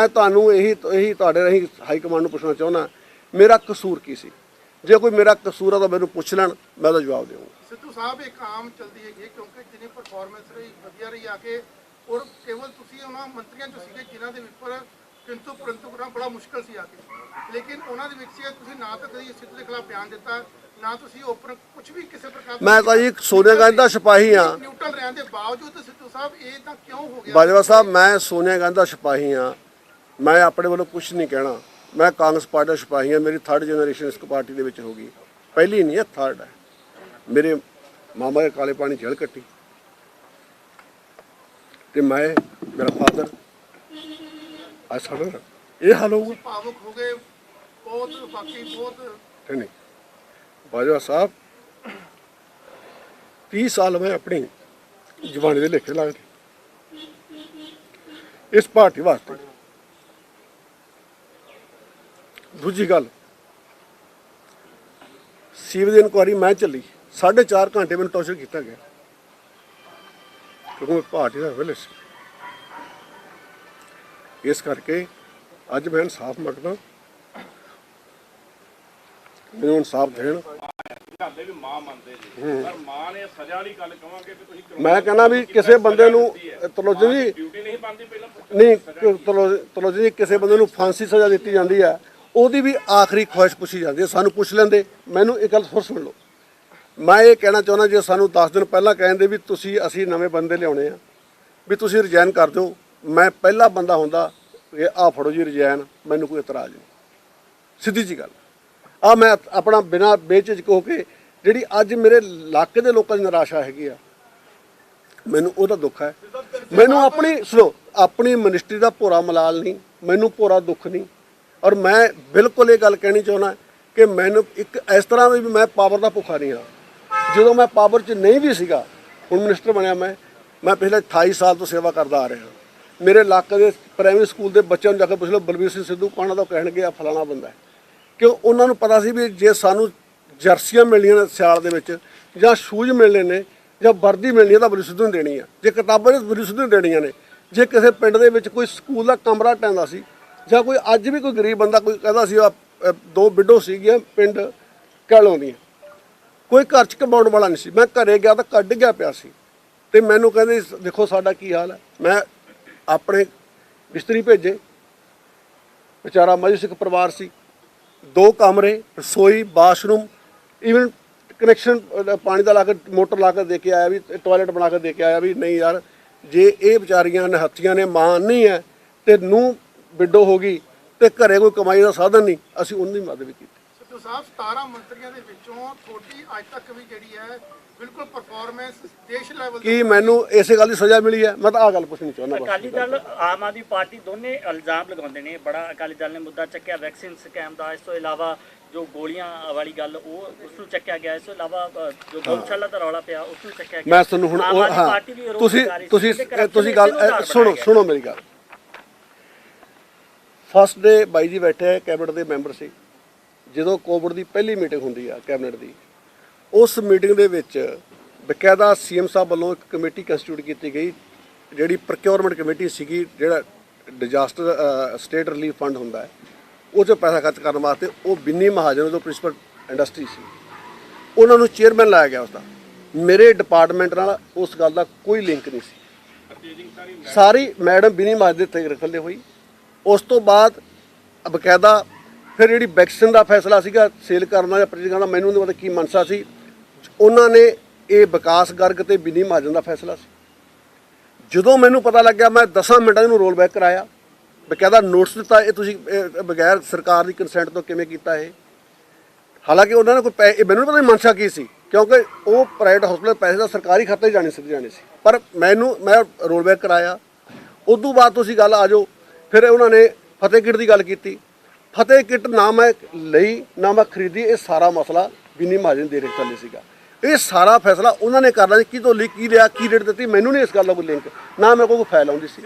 ਤੁਹਾਨੂੰ ਇਹੀ ਤੁਹਾਡੇ ਰਾਹੀਂ ਹਾਈ ਕਮਾਂਡ ਨੂੰ ਪੁੱਛਣਾ ਚਾਹੁੰਦਾ ਮੇਰਾ ਕਸੂਰ ਕੀ ਸੀ। ਜੇ ਕੋਈ ਮੇਰਾ ਕਸੂਰ ਆ ਤਾਂ ਮੈਨੂੰ ਪੁੱਛ ਲੈਣ, ਮੈਂ ਉਹਦਾ ਜਵਾਬ ਦੇਵਾਂਗਾ। ਸਿੱਧੂ ਸਾਹਿਬ ਇੱਕ ਆਮ ਚਲਦੀ ਹੈਗੀ ਕਿਉਂਕਿ ਜਿੰਨੀ ਪਰਫਾਰਮੈਂਸ ਰਹੀ ਵਧੀਆ ਰਹੀ ਆ ਕੇ ਔਰ ਕੇਵਲ ਤੁਸੀਂ ਉਹਨਾਂ ਮੰਤਰੀਆਂ ਚੋਂ ਸੀਗੇ ਜਿਨ੍ਹਾਂ ਦੇ ਉੱਪਰ ਕਿੰਤੂ ਪਰੰਤੂ ਕਰਨਾ ਬੜਾ ਮੁਸ਼ਕਲ ਸੀ ਆ ਕੇ, ਲੇਕਿਨ ਉਹਨਾਂ ਦੇ ਵਿੱਚ ਤੁਸੀਂ ਨਾ ਤਾਂ ਕਦੀ ਸਿੱਧੂ ਦੇ ਖਿਲਾਫ ਬਿਆਨ ਦਿੱਤਾ ਨਾ ਤੁਸੀਂ ਓਪਨ ਕੁਝ ਵੀ ਕਿਸੇ ਪ੍ਰਕਾਰ ਮੈਂ ਤਾਂ ਜੀ ਸੋਨੀਆ ਗਾਂਧੀ ਦਾ ਸਿਪਾਹੀ ਹਾਂ। ਨਿਊਟਰਲ ਰਹਿਣ ਦੇ ਬਾਵਜੂਦ ਸਿੱਧੂ ਸਾਹਿਬ ਇਹ ਤਾਂ ਕਿਉਂ ਹੋ ਗਿਆ? ਬਾਜਵਾ ਸਾਹਿਬ ਮੈਂ ਸੋਨੀਆ ਗਾਂਧੀ ਦਾ ਸਿਪਾਹੀ ਹਾਂ। ਮੈਂ ਆਪਣੇ ਵੱਲੋਂ ਕੁਝ ਨਹੀਂ ਕਹਿਣਾ। ਮੈਂ ਕਾਂਗਰਸ ਪਾਰਟੀ ਦਾ ਸਿਪਾਹੀ ਹਾਂ। ਮੇਰੀ 3rd ਜਨਰੇਸ਼ਨ ਇਸ ਪਾਰਟੀ ਦੇ ਵਿੱਚ ਹੋ ਗਈ, ਪਹਿਲੀ ਨਹੀਂ ਹੈ 3rd ਹੈ। ਮੇਰੇ ਮਾਮਾ ਦੇ ਕਾਲੇ ਪਾਣੀ ਜਲ ਕੱਟੀ ਤੇ ਮੈਂ ਮੇਰਾ ਫਾਦਰ ਅੱਜ ਸਾਡਾ ਇਹ ਹਾਲ ਹੋਊਗਾ। ਭਾਵੁਕ ਹੋ ਗਏ ਬਹੁਤ, ਬਾਕੀ ਬਹੁਤ ਨਹੀਂ। ਬਾਜਵਾ ਸਾਹਿਬ 30 ਸਾਲ ਮੈਂ ਆਪਣੀ ਜਵਾਨੀ ਦੇ ਲੇਖੇ ਲੱਗਦੇ ਇਸ ਪਾਰਟੀ ਵਾਸਤੇ। ਦੂਜੀ ਗੱਲ, ਸੀਵਰੇਜ ਦੀ ਇਨਕੁਆਇਰੀ ਮੈਂ ਚੱਲੀ 4.5 ਘੰਟੇ ਮੈਨੂੰ ਟੌਰਚਰ ਕੀਤਾ ਗਿਆ ਕਿਉਂਕਿ ਮੈਂ ਪਾਰਟੀ ਦਾ ਵਿਲੇ ਸੀ। ਇਸ ਕਰਕੇ ਅੱਜ ਮੈਂ ਇਨਸਾਫ ਮੰਗਦਾ, ਮੈਨੂੰ ਇਨਸਾਫ ਦੇਣ। ਮੈਂ ਕਹਿੰਦਾ ਵੀ ਕਿਸੇ ਬੰਦੇ ਨੂੰ ਤਲੋਚਨ ਜੀ ਕਿਸੇ ਬੰਦੇ ਨੂੰ ਫਾਂਸੀ ਸਜ਼ਾ ਦਿੱਤੀ ਜਾਂਦੀ ਹੈ, ਉਹਦੀ ਵੀ ਆਖਰੀ ਖੁਆਇਸ਼ ਪੁੱਛੀ ਜਾਂਦੀ ਹੈ। ਸਾਨੂੰ ਪੁੱਛ ਲੈਂਦੇ। ਮੈਨੂੰ ਇਹ ਗੱਲ ਹੋਰ ਸੁਣ ਲਓ। ਮੈਂ ਇਹ ਕਹਿਣਾ ਚਾਹੁੰਦਾ ਜੇ ਸਾਨੂੰ 10 ਦਿਨ ਪਹਿਲਾਂ ਕਹਿੰਦੇ ਵੀ ਅਸੀਂ ਨਵੇਂ ਬੰਦੇ ਲਿਆਉਣੇ ਆ, ਵੀ ਤੁਸੀਂ ਰਿਜ਼ਾਈਨ ਕਰ ਦਿਓ, ਮੈਂ ਪਹਿਲਾ ਬੰਦਾ ਹੁੰਦਾ ਇਹ ਆ ਫੜੋ ਜੀ ਰਿਜ਼ਾਈਨ, ਮੈਨੂੰ ਕੋਈ ਇਤਰਾਜ਼ ਨਹੀਂ। ਸਿੱਧੀ ਜੀ ਗੱਲ ਆ। ਮੈਂ ਆਪਣਾ ਬਿਨਾਂ ਬੇਝਿਜਕ ਹੋ ਕੇ ਜਿਹੜੀ ਅੱਜ ਮੇਰੇ ਇਲਾਕੇ ਦੇ ਲੋਕਾਂ ਦੀ ਨਿਰਾਸ਼ਾ ਹੈਗੀ ਆ, ਮੈਨੂੰ ਉਹਦਾ ਦੁੱਖ ਹੈ। ਮੈਨੂੰ ਆਪਣੀ ਮਿਨਿਸਟਰੀ ਦਾ ਭੋਰਾ ਮਲਾਲ ਨਹੀਂ, ਮੈਨੂੰ ਭੋਰਾ ਦੁੱਖ ਨਹੀਂ। ਔਰ ਮੈਂ ਬਿਲਕੁਲ ਇਹ ਗੱਲ ਕਹਿਣੀ ਚਾਹੁੰਦਾ ਕਿ ਮੈਨੂੰ ਇੱਕ ਇਸ ਤਰ੍ਹਾਂ ਵੀ ਮੈਂ ਪਾਵਰ ਦਾ ਭੁੱਖਾ ਨਹੀਂ ਹਾਂ। ਜਦੋਂ ਮੈਂ ਪਾਵਰ 'ਚ ਨਹੀਂ ਵੀ ਸੀਗਾ, ਹੁਣ ਮਿਨਿਸਟਰ ਬਣਿਆ ਮੈਂ ਪਿਛਲੇ 28 ਸਾਲ ਤੋਂ ਸੇਵਾ ਕਰਦਾ ਆ ਰਿਹਾ। ਮੇਰੇ ਇਲਾਕੇ ਦੇ ਪ੍ਰਾਇਮਰੀ ਸਕੂਲ ਦੇ ਬੱਚਿਆਂ ਨੂੰ ਜਾ ਕੇ ਪੁੱਛ ਲਓ ਬਲਬੀਰ ਸਿੰਘ ਸਿੱਧੂ ਕੌਣ ਆ, ਤਾਂ ਕਹਿਣਗੇ ਆ ਫਲਾਣਾ ਬੰਦਾ ਹੈ। ਕਿਉਂ ਉਹਨਾਂ ਨੂੰ ਪਤਾ ਸੀ ਵੀ ਜੇ ਸਾਨੂੰ ਜਰਸੀਆਂ ਮਿਲਣੀਆਂ ਨੇ ਸਿਆਲ ਦੇ ਵਿੱਚ, ਜਾਂ ਸ਼ੂਜ਼ ਮਿਲਣੇ ਨੇ, ਜਾਂ ਵਰਦੀ ਮਿਲਣੀ ਹੈ ਤਾਂ ਬਲਬੀਰ ਸਿੱਧੂ ਨੂੰ ਦੇਣੀ ਆ। ਜੇ ਕਿਤਾਬਾਂ ਨੇ ਬਲਬੀਰ ਸਿੱਧੂ ਨੂੰ ਦੇਣੀਆਂ ਨੇ। ਜੇ ਕਿਸੇ ਪਿੰਡ ਦੇ ਵਿੱਚ ਕੋਈ ਸਕੂਲ ਦਾ ਕਮਰਾ ਟੈਂਦਾ ਸੀ, ਜਾਂ ਕੋਈ ਅੱਜ ਵੀ ਕੋਈ ਗਰੀਬ ਬੰਦਾ ਕੋਈ ਕਹਿੰਦਾ ਸੀ 2 ਵਿੰਡੋ ਸੀਗੀਆਂ ਪਿੰਡ ਕਹਿਲੋਂ ਦੀਆਂ, ਕੋਈ ਘਰ 'ਚ ਕਮਾਉਣ ਵਾਲਾ ਨਹੀਂ ਸੀ। ਮੈਂ ਘਰੇ ਗਿਆ ਤਾਂ ਕੱਢ ਗਿਆ ਪਿਆ ਸੀ ਤੇ ਮੈਨੂੰ ਕਹਿੰਦੇ ਦੇਖੋ ਸਾਡਾ ਕੀ ਹਾਲ ਹੈ। ਮੈਂ ਆਪਣੇ ਮਿਸਤਰੀ ਭੇਜੇ, ਵਿਚਾਰਾ ਮਜ਼੍ਹਬੀ ਸਿੱਖ ਪਰਿਵਾਰ ਸੀ, 2 ਕਮਰੇ, ਰਸੋਈ, ਬਾਥਰੂਮ, ਈਵਨ ਕਨੈਕਸ਼ਨ ਪਾਣੀ ਦਾ ਲਾ ਕੇ ਮੋਟਰ ਲਾ ਕੇ ਦੇ ਕੇ ਆਇਆ, ਵੀ ਟਾਇਲਟ ਬਣਾ ਕੇ ਦੇ ਕੇ ਆਇਆ। ਵੀ ਨਹੀਂ ਯਾਰ, ਜੇ ਇਹ ਵਿਚਾਰੀਆਂ ਨਿਹੱਥੀਆਂ ਨੇ, ਮਾਂ ਨਹੀਂ ਹੈ ਤੇ ਨੂੰਹ ਵਿਡੋ ਹੋ ਗਈ ਤੇ ਘਰੇ ਕੋਈ ਕਮਾਈ ਦਾ ਸਾਧਨ ਨਹੀਂ, ਅਸੀਂ ਉਹਨਾਂ ਦੀ ਮਦਦ ਵੀ ਕੀਤੀ। ਸਿੱਧੂ ਸਾਹਿਬ 17 ਮੰਤਰੀਆਂ ਦੇ ਵਿੱਚੋਂ ਤੁਹਾਡੀ ਅੱਜ ਤੱਕ ਵੀ ਜਿਹੜੀ ਹੈ ਬਿਲਕੁਲ ਪਰਫਾਰਮੈਂਸ ਦੇਸ਼ ਲੈਵਲ ਕੀ ਮੈਨੂੰ ਇਸੇ ਗੱਲ ਦੀ ਸਜ਼ਾ ਮਿਲੀ ਹੈ? ਮੈਂ ਤਾਂ ਆਹ ਗੱਲ ਪੁੱਛਣੀ ਚਾਹੁੰਦਾ। ਅਕਾਲੀ ਦਲ ਆਮ ਆਦਮੀ ਪਾਰਟੀ ਦੋਨੇ ਇਲਜ਼ਾਮ ਲਗਾਉਂਦੇ ਨੇ। ਬੜਾ ਅਕਾਲੀ ਦਲ ਨੇ ਮੁੱਦਾ ਚੱਕਿਆ ਵੈਕਸੀਨ ਸਕੈਮ ਦਾ, ਇਸ ਤੋਂ ਇਲਾਵਾ ਜੋ ਗੋਲੀਆਂ ਵਾਲੀ ਗੱਲ ਉਸ ਨੂੰ ਚੱਕਿਆ ਗਿਆ, ਇਸ ਤੋਂ ਇਲਾਵਾ ਜੋ ਗਊਸ਼ਾਲਾ ਦਾ ਰੌਲਾ ਪਿਆ ਉਸ ਨੂੰ ਚੱਕਿਆ ਗਿਆ। ਮੈਂ ਤੁਹਾਨੂੰ ਹੁਣ ਤੁਸੀਂ ਗੱਲ ਸੁਣੋ ਮੇਰੀ ਗੱਲ। ਫਸਟ ਡੇ ਬਾਈ ਜੀ ਬੈਠੇ ਕੈਬਨਿਟ ਦੇ ਮੈਂਬਰ ਸੀ। ਜਦੋਂ ਕੋਵਿਡ ਦੀ ਪਹਿਲੀ ਮੀਟਿੰਗ ਹੁੰਦੀ ਆ ਕੈਬਨਿਟ ਦੀ, ਉਸ ਮੀਟਿੰਗ ਦੇ ਵਿੱਚ ਬਕਾਇਦਾ ਸੀਐਮ ਸਾਹਿਬ ਵੱਲੋਂ ਇੱਕ ਕਮੇਟੀ ਕੰਸਟੀਟਿਊਟ ਕੀਤੀ ਗਈ, ਜਿਹੜੀ ਪ੍ਰੋਕਿਉਰਮੈਂਟ ਕਮੇਟੀ ਸੀਗੀ। ਜਿਹੜਾ ਡਿਜ਼ਾਸਟਰ ਸਟੇਟ ਰਿਲੀਫ ਫੰਡ ਹੁੰਦਾ ਹੈ, ਉਹ 'ਚ ਪੈਸਾ ਖਰਚ ਕਰਨ ਵਾਸਤੇ ਉਹ ਬਿੰਨੀ ਮਹਾਜਨ ਜੋ ਪ੍ਰਿੰਸੀਪਲ ਇੰਡਸਟਰੀ ਸੀ, ਉਹਨਾਂ ਨੂੰ ਚੇਅਰਮੈਨ ਲਾਇਆ ਗਿਆ ਉਸਦਾ। ਮੇਰੇ ਡਿਪਾਰਟਮੈਂਟ ਨਾਲ ਉਸ ਗੱਲ ਦਾ ਕੋਈ ਲਿੰਕ ਨਹੀਂ ਸੀ। ਸਾਰੀ ਮੈਡਮ ਬਿੰਨੀ ਮਹਾਜਨ ਦੇ ਤੇ ਥੱਲੇ ਹੋਈ। ਉਸ ਤੋਂ ਬਾਅਦ ਬਕਾਇਦਾ ਫਿਰ ਜਿਹੜੀ ਵੈਕਸੀਨ ਦਾ ਫੈਸਲਾ ਸੀਗਾ ਸੇਲ ਕਰਨਾ ਜਾਂ ਪਰਚੇਜ਼ ਕਰਨਾ, ਮੈਨੂੰ ਨਹੀਂ ਪਤਾ ਕੀ ਮਨਸਾ ਸੀ, ਉਹਨਾਂ ਨੇ ਇਹ ਵਿਕਾਸ ਗਰਗ ਤੇ ਬਿੰਨੀ ਮਹਾਜਨ ਦਾ ਫੈਸਲਾ ਸੀ। ਜਦੋਂ ਮੈਨੂੰ ਪਤਾ ਲੱਗਿਆ, ਮੈਂ 10 ਮਿੰਟਾਂ ਨੂੰ ਰੋਲ ਬੈਕ ਕਰਾਇਆ, ਬਕਾਇਦਾ ਨੋਟਿਸ ਦਿੱਤਾ, ਇਹ ਤੁਸੀਂ ਬਗੈਰ ਸਰਕਾਰ ਦੀ ਕੰਸੈਂਟ ਤੋਂ ਕਿਵੇਂ ਕੀਤਾ ਇਹ। ਹਾਲਾਂਕਿ ਉਹਨਾਂ ਨੇ ਕੋਈ ਮੈਨੂੰ ਪਤਾ ਨਹੀਂ ਮਨਸ਼ਾ ਕੀ ਸੀ, ਕਿਉਂਕਿ ਉਹ ਪ੍ਰਾਈਵੇਟ ਹਸਪਤਾਲ ਪੈਸੇ ਦਾ ਸਰਕਾਰੀ ਖਾਤੇ 'ਚ ਜਾਣੇ ਸੀ। ਪਰ ਮੈਂ ਰੋਲ ਬੈਕ ਕਰਾਇਆ। ਉਦੋਂ ਬਾਅਦ ਤੁਸੀਂ ਗੱਲ ਆ ਜਾਓ, ਫਿਰ ਉਹਨਾਂ ਨੇ ਫਤਿਹ ਕਿੱਟ ਦੀ ਗੱਲ ਕੀਤੀ। ਫਤਿਹ ਕਿੱਟ ਨਾ ਮੈਂ ਲਈ ਨਾ ਮੈਂ ਖਰੀਦੀ, ਇਹ ਸਾਰਾ ਮਸਲਾ ਬਿੰਨੀ ਮਹਾਜਨ ਦੇ ਰੇਟ ਥੱਲੇ ਸੀਗਾ। ਇਹ ਸਾਰਾ ਫੈਸਲਾ ਉਹਨਾਂ ਨੇ ਕਰਨਾ ਸੀ, ਕਿਤੋਂ ਲਈ ਕੀ ਲਿਆ, ਕੀ ਰੇਟ ਦਿੱਤੀ, ਮੈਨੂੰ ਨਹੀਂ ਇਸ ਗੱਲ ਦਾ ਕੋਈ ਲਿੰਕ, ਨਾ ਮੇਰੇ ਕੋਲ ਕੋਈ ਫਾਈਲ ਆਉਂਦੀ ਸੀ।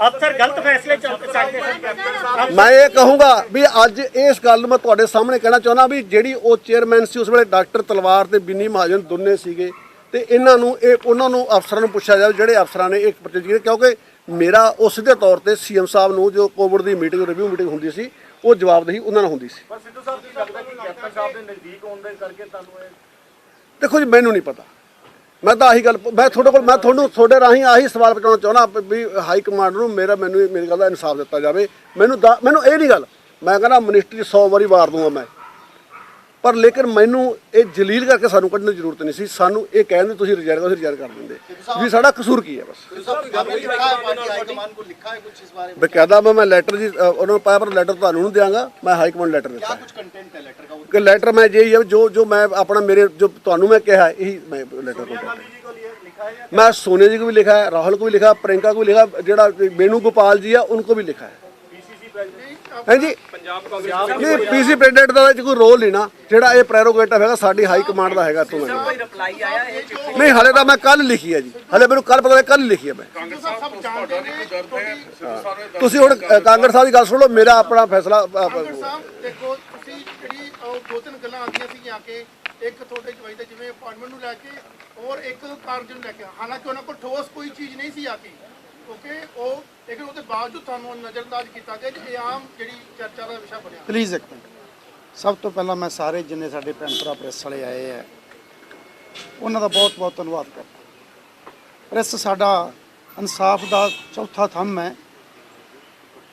ਅਫਸਰ ਗਲਤ ਫੈਸਲੇ ਚੱਲਦੇ ਸਨ। ਮੈਂ ਇਹ ਕਹੂੰਗਾ ਵੀ ਅੱਜ ਇਸ ਗੱਲ ਨੂੰ ਮੈਂ ਤੁਹਾਡੇ ਸਾਹਮਣੇ ਕਹਿਣਾ ਚਾਹੁੰਦਾ ਵੀ ਜਿਹੜੀ ਉਹ ਚੇਅਰਮੈਨ ਸੀ ਉਸ ਵੇਲੇ ਡਾਕਟਰ ਤਲਵਾਰ ਤੇ ਬਿੰਨੀ ਮਹਾਜਨ ਦੋਨੇ ਸੀਗੇ, ਤੇ ਇਹਨਾਂ ਨੂੰ ਉਹਨਾਂ ਨੂੰ ਅਫਸਰਾਂ ਨੂੰ ਪੁੱਛਿਆ ਜਾਵੇ ਜਿਹੜੇ ਅਫਸਰਾਂ ਨੇ ਇੱਕ ਪਰਚੇ ਕੀਤੇ, ਕਿਉਂਕਿ ਮੇਰਾ ਉਹ ਸਿੱਧੇ ਤੌਰ ਤੇ ਸੀਐਮ ਸਾਹਿਬ ਨੂੰ ਜੋ ਕੋਵਿਡ ਦੀ ਮੀਟਿੰਗ ਰਿਵਿਊ ਮੀਟਿੰਗ ਹੁੰਦੀ ਸੀ ਉਹ ਜਵਾਬਦੇਹੀ ਉਹਨਾਂ ਨਾਲ ਹੁੰਦੀ ਸੀ। ਪਰ ਸਿੱਧੂ ਸਾਹਿਬ ਕੀ ਲੱਗਦਾ ਕਿ ਕੈਪਟਨ ਸਾਹਿਬ ਦੇ ਨਜ਼ਦੀਕ ਹੋਣ ਦੇ ਕਰਕੇ ਤੁਹਾਨੂੰ ਇਹ ਦੇਖੋ ਜੀ, ਮੈਨੂੰ ਨਹੀਂ ਪਤਾ, ਮੈਂ ਤਾਂ ਆਹੀ ਗੱਲ ਮੈਂ ਤੁਹਾਨੂੰ ਤੁਹਾਡੇ ਰਾਹੀਂ ਆਹੀ ਸਵਾਲ ਪਹੁੰਚਾਉਣਾ ਚਾਹੁੰਦਾ ਵੀ ਹਾਈ ਕਮਾਂਡ ਨੂੰ ਮੇਰੀ ਗੱਲ ਦਾ ਇਨਸਾਫ ਦਿੱਤਾ ਜਾਵੇ। ਮੈਨੂੰ ਇਹ ਨਹੀਂ ਗੱਲ, ਮੈਂ ਕਹਿੰਦਾ ਮਿਨਿਸਟਰੀ 100 ਵਾਰੀ ਵਾਰ ਦੂੰਗਾ ਮੈਂ, ਪਰ ਲੇਕਿਨ ਮੈਨੂੰ ਇਹ ਜਲੀਲ ਕਰਕੇ ਸਾਨੂੰ ਕੱਢਣ ਦੀ ਜ਼ਰੂਰਤ ਨਹੀਂ ਸੀ। ਸਾਨੂੰ ਇਹ ਕਹਿੰਦੇ ਤੁਸੀਂ ਰਿਜ਼ਾਈਨ ਕਰੋ, ਰਿਜ਼ਾਈਨ ਕਰ ਦਿੰਦੇ ਵੀ ਸਾਡਾ ਕਸੂਰ ਕੀ ਹੈ ਬਸ। ਬਕਾਇਦਾ ਮੈਂ ਲੈਟਰ ਜੀ ਉਹਨਾਂ ਨੂੰ ਪਾਇਆ, ਪਰ ਲੈਟਰ ਤੁਹਾਨੂੰ ਨਹੀਂ ਦਿਆਂਗਾ, ਮੈਂ ਹਾਈ ਕਮਾਂਡ ਲੈਟਰ ਦਿੱਤਾ। ਕਿ ਲੈਟਰ ਮੈਂ ਜੇ ਜੋ ਮੈਂ ਆਪਣਾ ਮੇਰੇ ਜੋ ਤੁਹਾਨੂੰ ਮੈਂ ਕਿਹਾ ਇਹੀ ਮੈਂ ਲੈਟਰ मैं सोनिया जी को भी लिखा है, राहुल को भी लिखा, प्रियंका को भी लिखा, जेड़ा वेणुगोपाल जी है उनको भी लिखा है। है जी नहीं पीसी प्रेसिडेंट का कोई रोल नहीं ना, जेड़ा ये प्रेरोगेटिव है साडी हाई कमांड का है। तो नहीं हाले तो मैं कल लिखी है जी, हाले मैंने कल पता कल लिखी है मैं। तुसी हुण कांग्रेस साहब की गल सुन लो, मेरा अपना फैसला देखो दो तीन गल्लां आंदियां सी आके एक थोड़े जवाई दे जिवें अपॉइंटमेंट नूं लैके और एक कागज नूं लैके, हालांकि उन्हां कोल ठोस कोई चीज़ नहीं सी आती ओके ओ, लेकिन उसके बावजूद थानू नज़रअंदाज किया गया कि आम जिहड़ी चर्चा का विषय बनिया। प्लीज़ एक मिनट, सब तो पहला मैं सारे जिन्ने साडे भैन भरा प्रेस वाले आए हैं उन्हां दा बहुत बहुत धन्नवाद करदा। प्रेस साडा इंसाफ दा चौथा थंम है।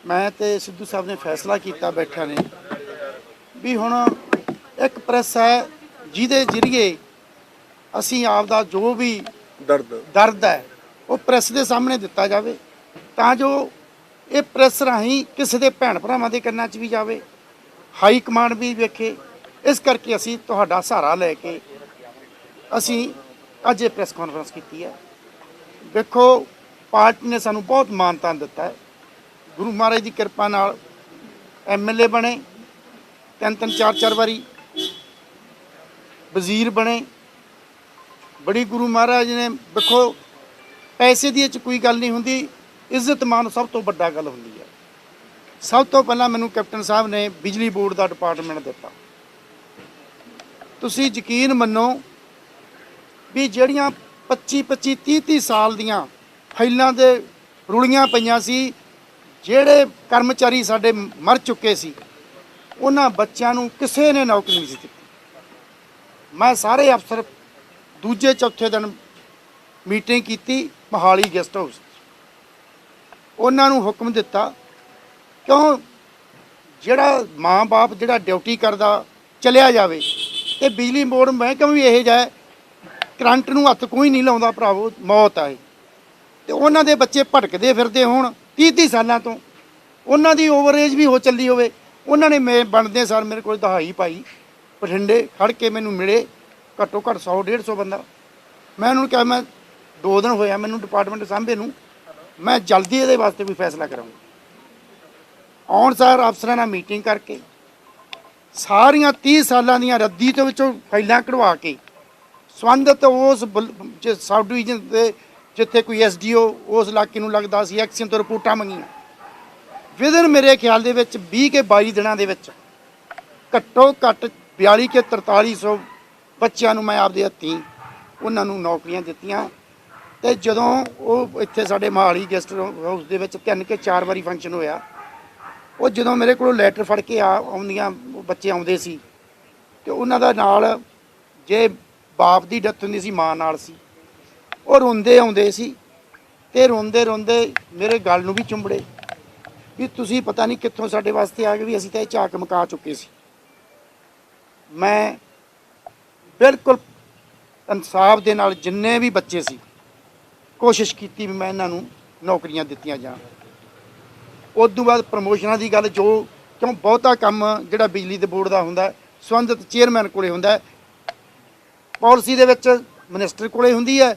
मैं ते सिद्धू साहब ने फैसला किया बैठा ने भी हुण एक प्रेस है जिहदे जरिए असीं आप दा जो भी दर्द है वो प्रेस के सामने दिता जाए, तां जो ये प्रेस राही किसी के भैन भरावां दे कन्नां च भी जाए, हाई कमांड भी वेखे। इस करके असीं तुहाडा सहारा लैके असीं अज ये प्रेस कॉन्फ्रेंस की है। देखो पार्टी ने सानू बहुत मानतान दिता है, गुरु महाराज की कृपा नाल MLA बने, तीन चार बारी वजीर बने, बड़ी गुरु महाराज ने देखो पैसे दी कोई गल नहीं हुंदी, इज्जत मान सब तो बड़ा गल हुंदी है। सब तो पहला मैनू कैप्टन साहब ने बिजली बोर्ड का डिपार्टमेंट दिता। तुसीं यकीन मनो भी जड़ियाँ 25-25 30-30 साल दियां फाइलां दे रुलियां पईयां सी, जेड़े कर्मचारी साडे मर चुके सी उन्हां बच्चों नूं किसी ने नौकरी नहीं सी दित्ती। मैं सारे अफसर दूजे चौथे दिन मीटिंग की मोहाली गेस्ट हाउस, उन्होंने हुक्म दिता क्यों जोड़ा माँ बाप जोड़ा ड्यूटी करता चलिया जाए तो बिजली बोर्ड महकमा भी यह जाए करंट नूं हत्थ कोई नहीं लाउंदा भरावो, मौत आए तो उन्हों के बच्चे भटकते फिरते होण 30-30 सालों तो, उन्हों की ओवर एज भी हो चली होवे। उन्होंने मैं बनते सार मेरे को दहाई पाई, बठिंडे खड़ के मैनू मिले घट्टो घट्ट 100-150 बंदा। मैं उन्होंने कहा मैं 2 दिन होया मैनू डिपार्टमेंट सांभे नूं, मैं जल्दी ये वास्ते भी फैसला कराऊंगा। आउण सार अफसरां नाल मीटिंग करके सारियां 30 सालां दियां रद्दी तो विचों फाइलां कढवा के संबंधित उस सब डिवीजन के जिथे कोई SDO उस इलाके नूं लगदा सी एक्शन तो रिपोर्टां मंगियां। विदिन मेरे ख्याल दे विच 20 के 22 दिनां दे विच घट्टो घट्ट 42 के 4300 बच्चों मैं आपदे हत्थीं उन्हां नूं नौकरियां दित्तियां। ते जदों वो इत्थे साडे मोहाली गेस्ट हाउस दे विच 3 के 4 वारी फंक्शन होया, वो जदों मेरे कोलों लैटर फड़ के आउंदियां बच्चे आउंदे सी ते उन्हां दा नाल जे बाप दी डेथ हुंदी सी मां नाल सी, वो रोंदे आउंदे सी ते रोंदे रोंदे मेरे गल नूं भी चुंबड़े भी तुसीं पता नहीं कित्थों साडे वास्ते आ गए भी असीं तां इह झाक मका चुके सी। मैं बिल्कुल इंसाफ दे नाल जिन्ने भी बच्चे सी कोशिश की भी मैं इन्हां नूं नौकरियां दित्तियां जाण। उस तों बाद प्रमोशनां दी गल जो क्यों बहुता काम जिहड़ा बिजली दे बोर्ड दा हुंदा ਸੰਬੰਧਿਤ ਚੇਅਰਮੈਨ ਕੋਲੇ ਹੁੰਦਾ ਹੈ। ਪਾਲਿਸੀ ਦੇ ਵਿੱਚ ਮਿਨਿਸਟਰ ਕੋਲੇ ਹੁੰਦੀ ਹੈ।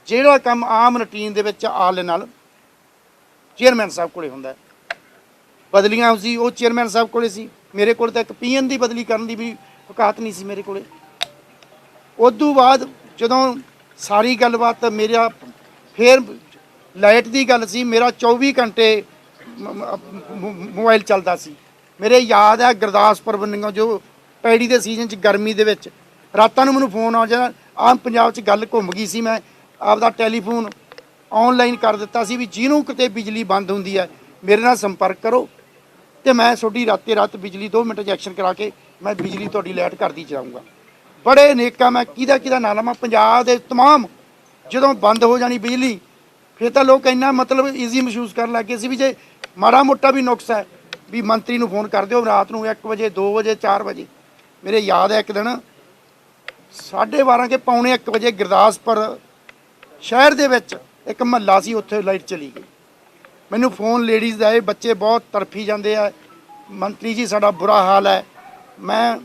ਜਿਹੜਾ ਕੰਮ ਆਮ ਰੂਟੀਨ ਦੇ ਵਿੱਚ ਆਲੇ ਨਾਲ ਚੇਅਰਮੈਨ ਸਾਹਿਬ ਕੋਲੇ ਹੁੰਦਾ ਹੈ। ਬਦਲੀਆਂ ਸੀ ਉਹ ਚੇਅਰਮੈਨ ਸਾਹਿਬ ਕੋਲੇ ਸੀ, ਮੇਰੇ ਕੋਲ ਤਾਂ ਇੱਕ ਪੀਐਨ ਦੀ ਬਦਲੀ ਕਰਨ ਦੀ ਵੀ ਔਕਾਤ ਨਹੀਂ ਸੀ ਮੇਰੇ ਕੋਲੇ। ਉਦੋਂ ਬਾਅਦ ਜਦੋਂ ਸਾਰੀ ਗੱਲਬਾਤ ਮੇਰਾ ਫਿਰ ਲਾਈਟ ਦੀ ਗੱਲ ਸੀ, ਮੇਰਾ 24 ਘੰਟੇ ਮੋਬਾਈਲ ਚੱਲਦਾ ਸੀ। ਮੇਰੇ ਯਾਦ ਹੈ ਗੁਰਦਾਸਪੁਰ ਬੰਨਿਓ ਜੋ ਪੈੜੀ ਦੇ ਸੀਜ਼ਨ 'ਚ ਗਰਮੀ ਦੇ ਵਿੱਚ ਰਾਤਾਂ ਨੂੰ ਮੈਨੂੰ ਫੋਨ ਆ ਜਾਣਾ। ਆਮ ਪੰਜਾਬ 'ਚ ਗੱਲ ਘੁੰਮ ਗਈ ਸੀ, ਮੈਂ ਆਪਦਾ ਟੈਲੀਫੋਨ ਆਨਲਾਈਨ ਕਰ ਦਿੱਤਾ ਸੀ ਵੀ ਜਿਹਨੂੰ ਕਿਤੇ ਬਿਜਲੀ ਬੰਦ ਹੁੰਦੀ ਹੈ ਮੇਰੇ ਨਾਲ ਸੰਪਰਕ ਕਰੋ ਤੇ ਮੈਂ ਤੁਹਾਡੀ ਰਾਤੇ ਰਾਤ ਬਿਜਲੀ 2 ਮਿੰਟ 'ਚ ਐਕਸ਼ਨ ਕਰਾ ਕੇ ਮੈਂ ਬਿਜਲੀ ਤੁਹਾਡੀ ਲਾਈਟ ਕਰਦੀ ਚਲਾਊਂਗਾ। ਬੜੇ ਨੇਕਾਂ ਮੈਂ ਕਿਹਦਾ ਨਾਂ ਲਵਾਂ। ਪੰਜਾਬ ਦੇ ਤਮਾਮ ਜਦੋਂ ਬੰਦ ਹੋ ਜਾਣੀ ਬਿਜਲੀ ਫਿਰ ਤਾਂ ਲੋਕ ਇੰਨਾ ਮਤਲਬ ਈਜ਼ੀ ਮਹਿਸੂਸ ਕਰਨ ਲੱਗ ਗਏ ਸੀ ਵੀ ਜੇ ਮਾੜਾ ਮੋਟਾ ਵੀ ਨੁਕਸ ਹੈ ਵੀ ਮੰਤਰੀ ਨੂੰ ਫੋਨ ਕਰ ਦਿਓ ਰਾਤ ਨੂੰ 1 ਵਜੇ 2 ਵਜੇ 4 ਵਜੇ। ਮੇਰੇ ਯਾਦ ਹੈ ਇੱਕ ਦਿਨ 12:30 ਕੇ ਪੌਣੇ 1 ਵਜੇ ਗੁਰਦਾਸਪੁਰ ਸ਼ਹਿਰ ਦੇ ਵਿੱਚ ਇੱਕ ਮਹੱਲਾ ਸੀ, ਉੱਥੇ ਲਾਈਟ ਚਲੀ ਗਈ। ਮੈਨੂੰ ਫੋਨ ਲੇਡੀਜ਼ ਆਏ, ਬੱਚੇ ਬਹੁਤ ਤੜਫੀ ਜਾਂਦੇ ਆ, ਮੰਤਰੀ ਜੀ ਸਾਡਾ ਬੁਰਾ ਹਾਲ ਹੈ। ਮੈਂ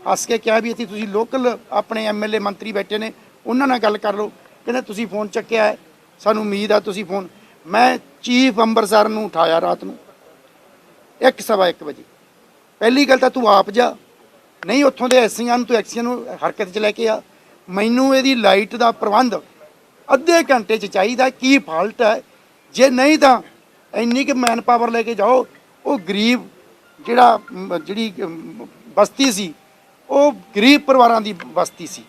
ਹੱਸ ਕੇ ਕਿਹਾ ਵੀ ਇੱਥੇ ਤੁਸੀਂ ਲੋਕਲ ਆਪਣੇ ਐਮਐਲਏ ਮੰਤਰੀ ਬੈਠੇ ਨੇ ਉਹਨਾਂ ਨਾਲ ਗੱਲ ਕਰ ਲਓ। ਕਹਿੰਦੇ ਤੁਸੀਂ ਫੋਨ ਚੱਕਿਆ ਹੈ, ਸਾਨੂੰ ਉਮੀਦ ਆ ਤੁਸੀਂ ਫੋਨ। ਮੈਂ ਚੀਫ ਅੰਮ੍ਰਿਤਸਰ ਨੂੰ ਉਠਾਇਆ ਰਾਤ ਨੂੰ 1:15 ਵਜੇ। ਪਹਿਲੀ ਗੱਲ ਤਾਂ ਤੂੰ ਆਪ ਜਾ, ਨਹੀਂ ਉੱਥੋਂ ਦੇ ਐਸਸੀਆਂ ਨੂੰ ਤੂੰ ਐਕਸੀਆਂ ਨੂੰ ਹਰਕਤ 'ਚ ਲੈ ਕੇ ਆ। ਮੈਨੂੰ ਇਹਦੀ ਲਾਈਟ ਦਾ ਪ੍ਰਬੰਧ ਅੱਧੇ ਘੰਟੇ 'ਚ ਚਾਹੀਦਾ। ਕੀ ਫਾਲਟ ਹੈ? ਜੇ ਨਹੀਂ ਤਾਂ ਇੰਨੀ ਕੁ ਮੈਨ ਪਾਵਰ ਲੈ ਕੇ ਜਾਓ। ਉਹ ਗਰੀਬ ਜਿਹੜੀ ਬਸਤੀ ਸੀ ਉਹ ਗਰੀਬ ਪਰਿਵਾਰਾਂ ਦੀ ਬਸਤੀ ਸੀ,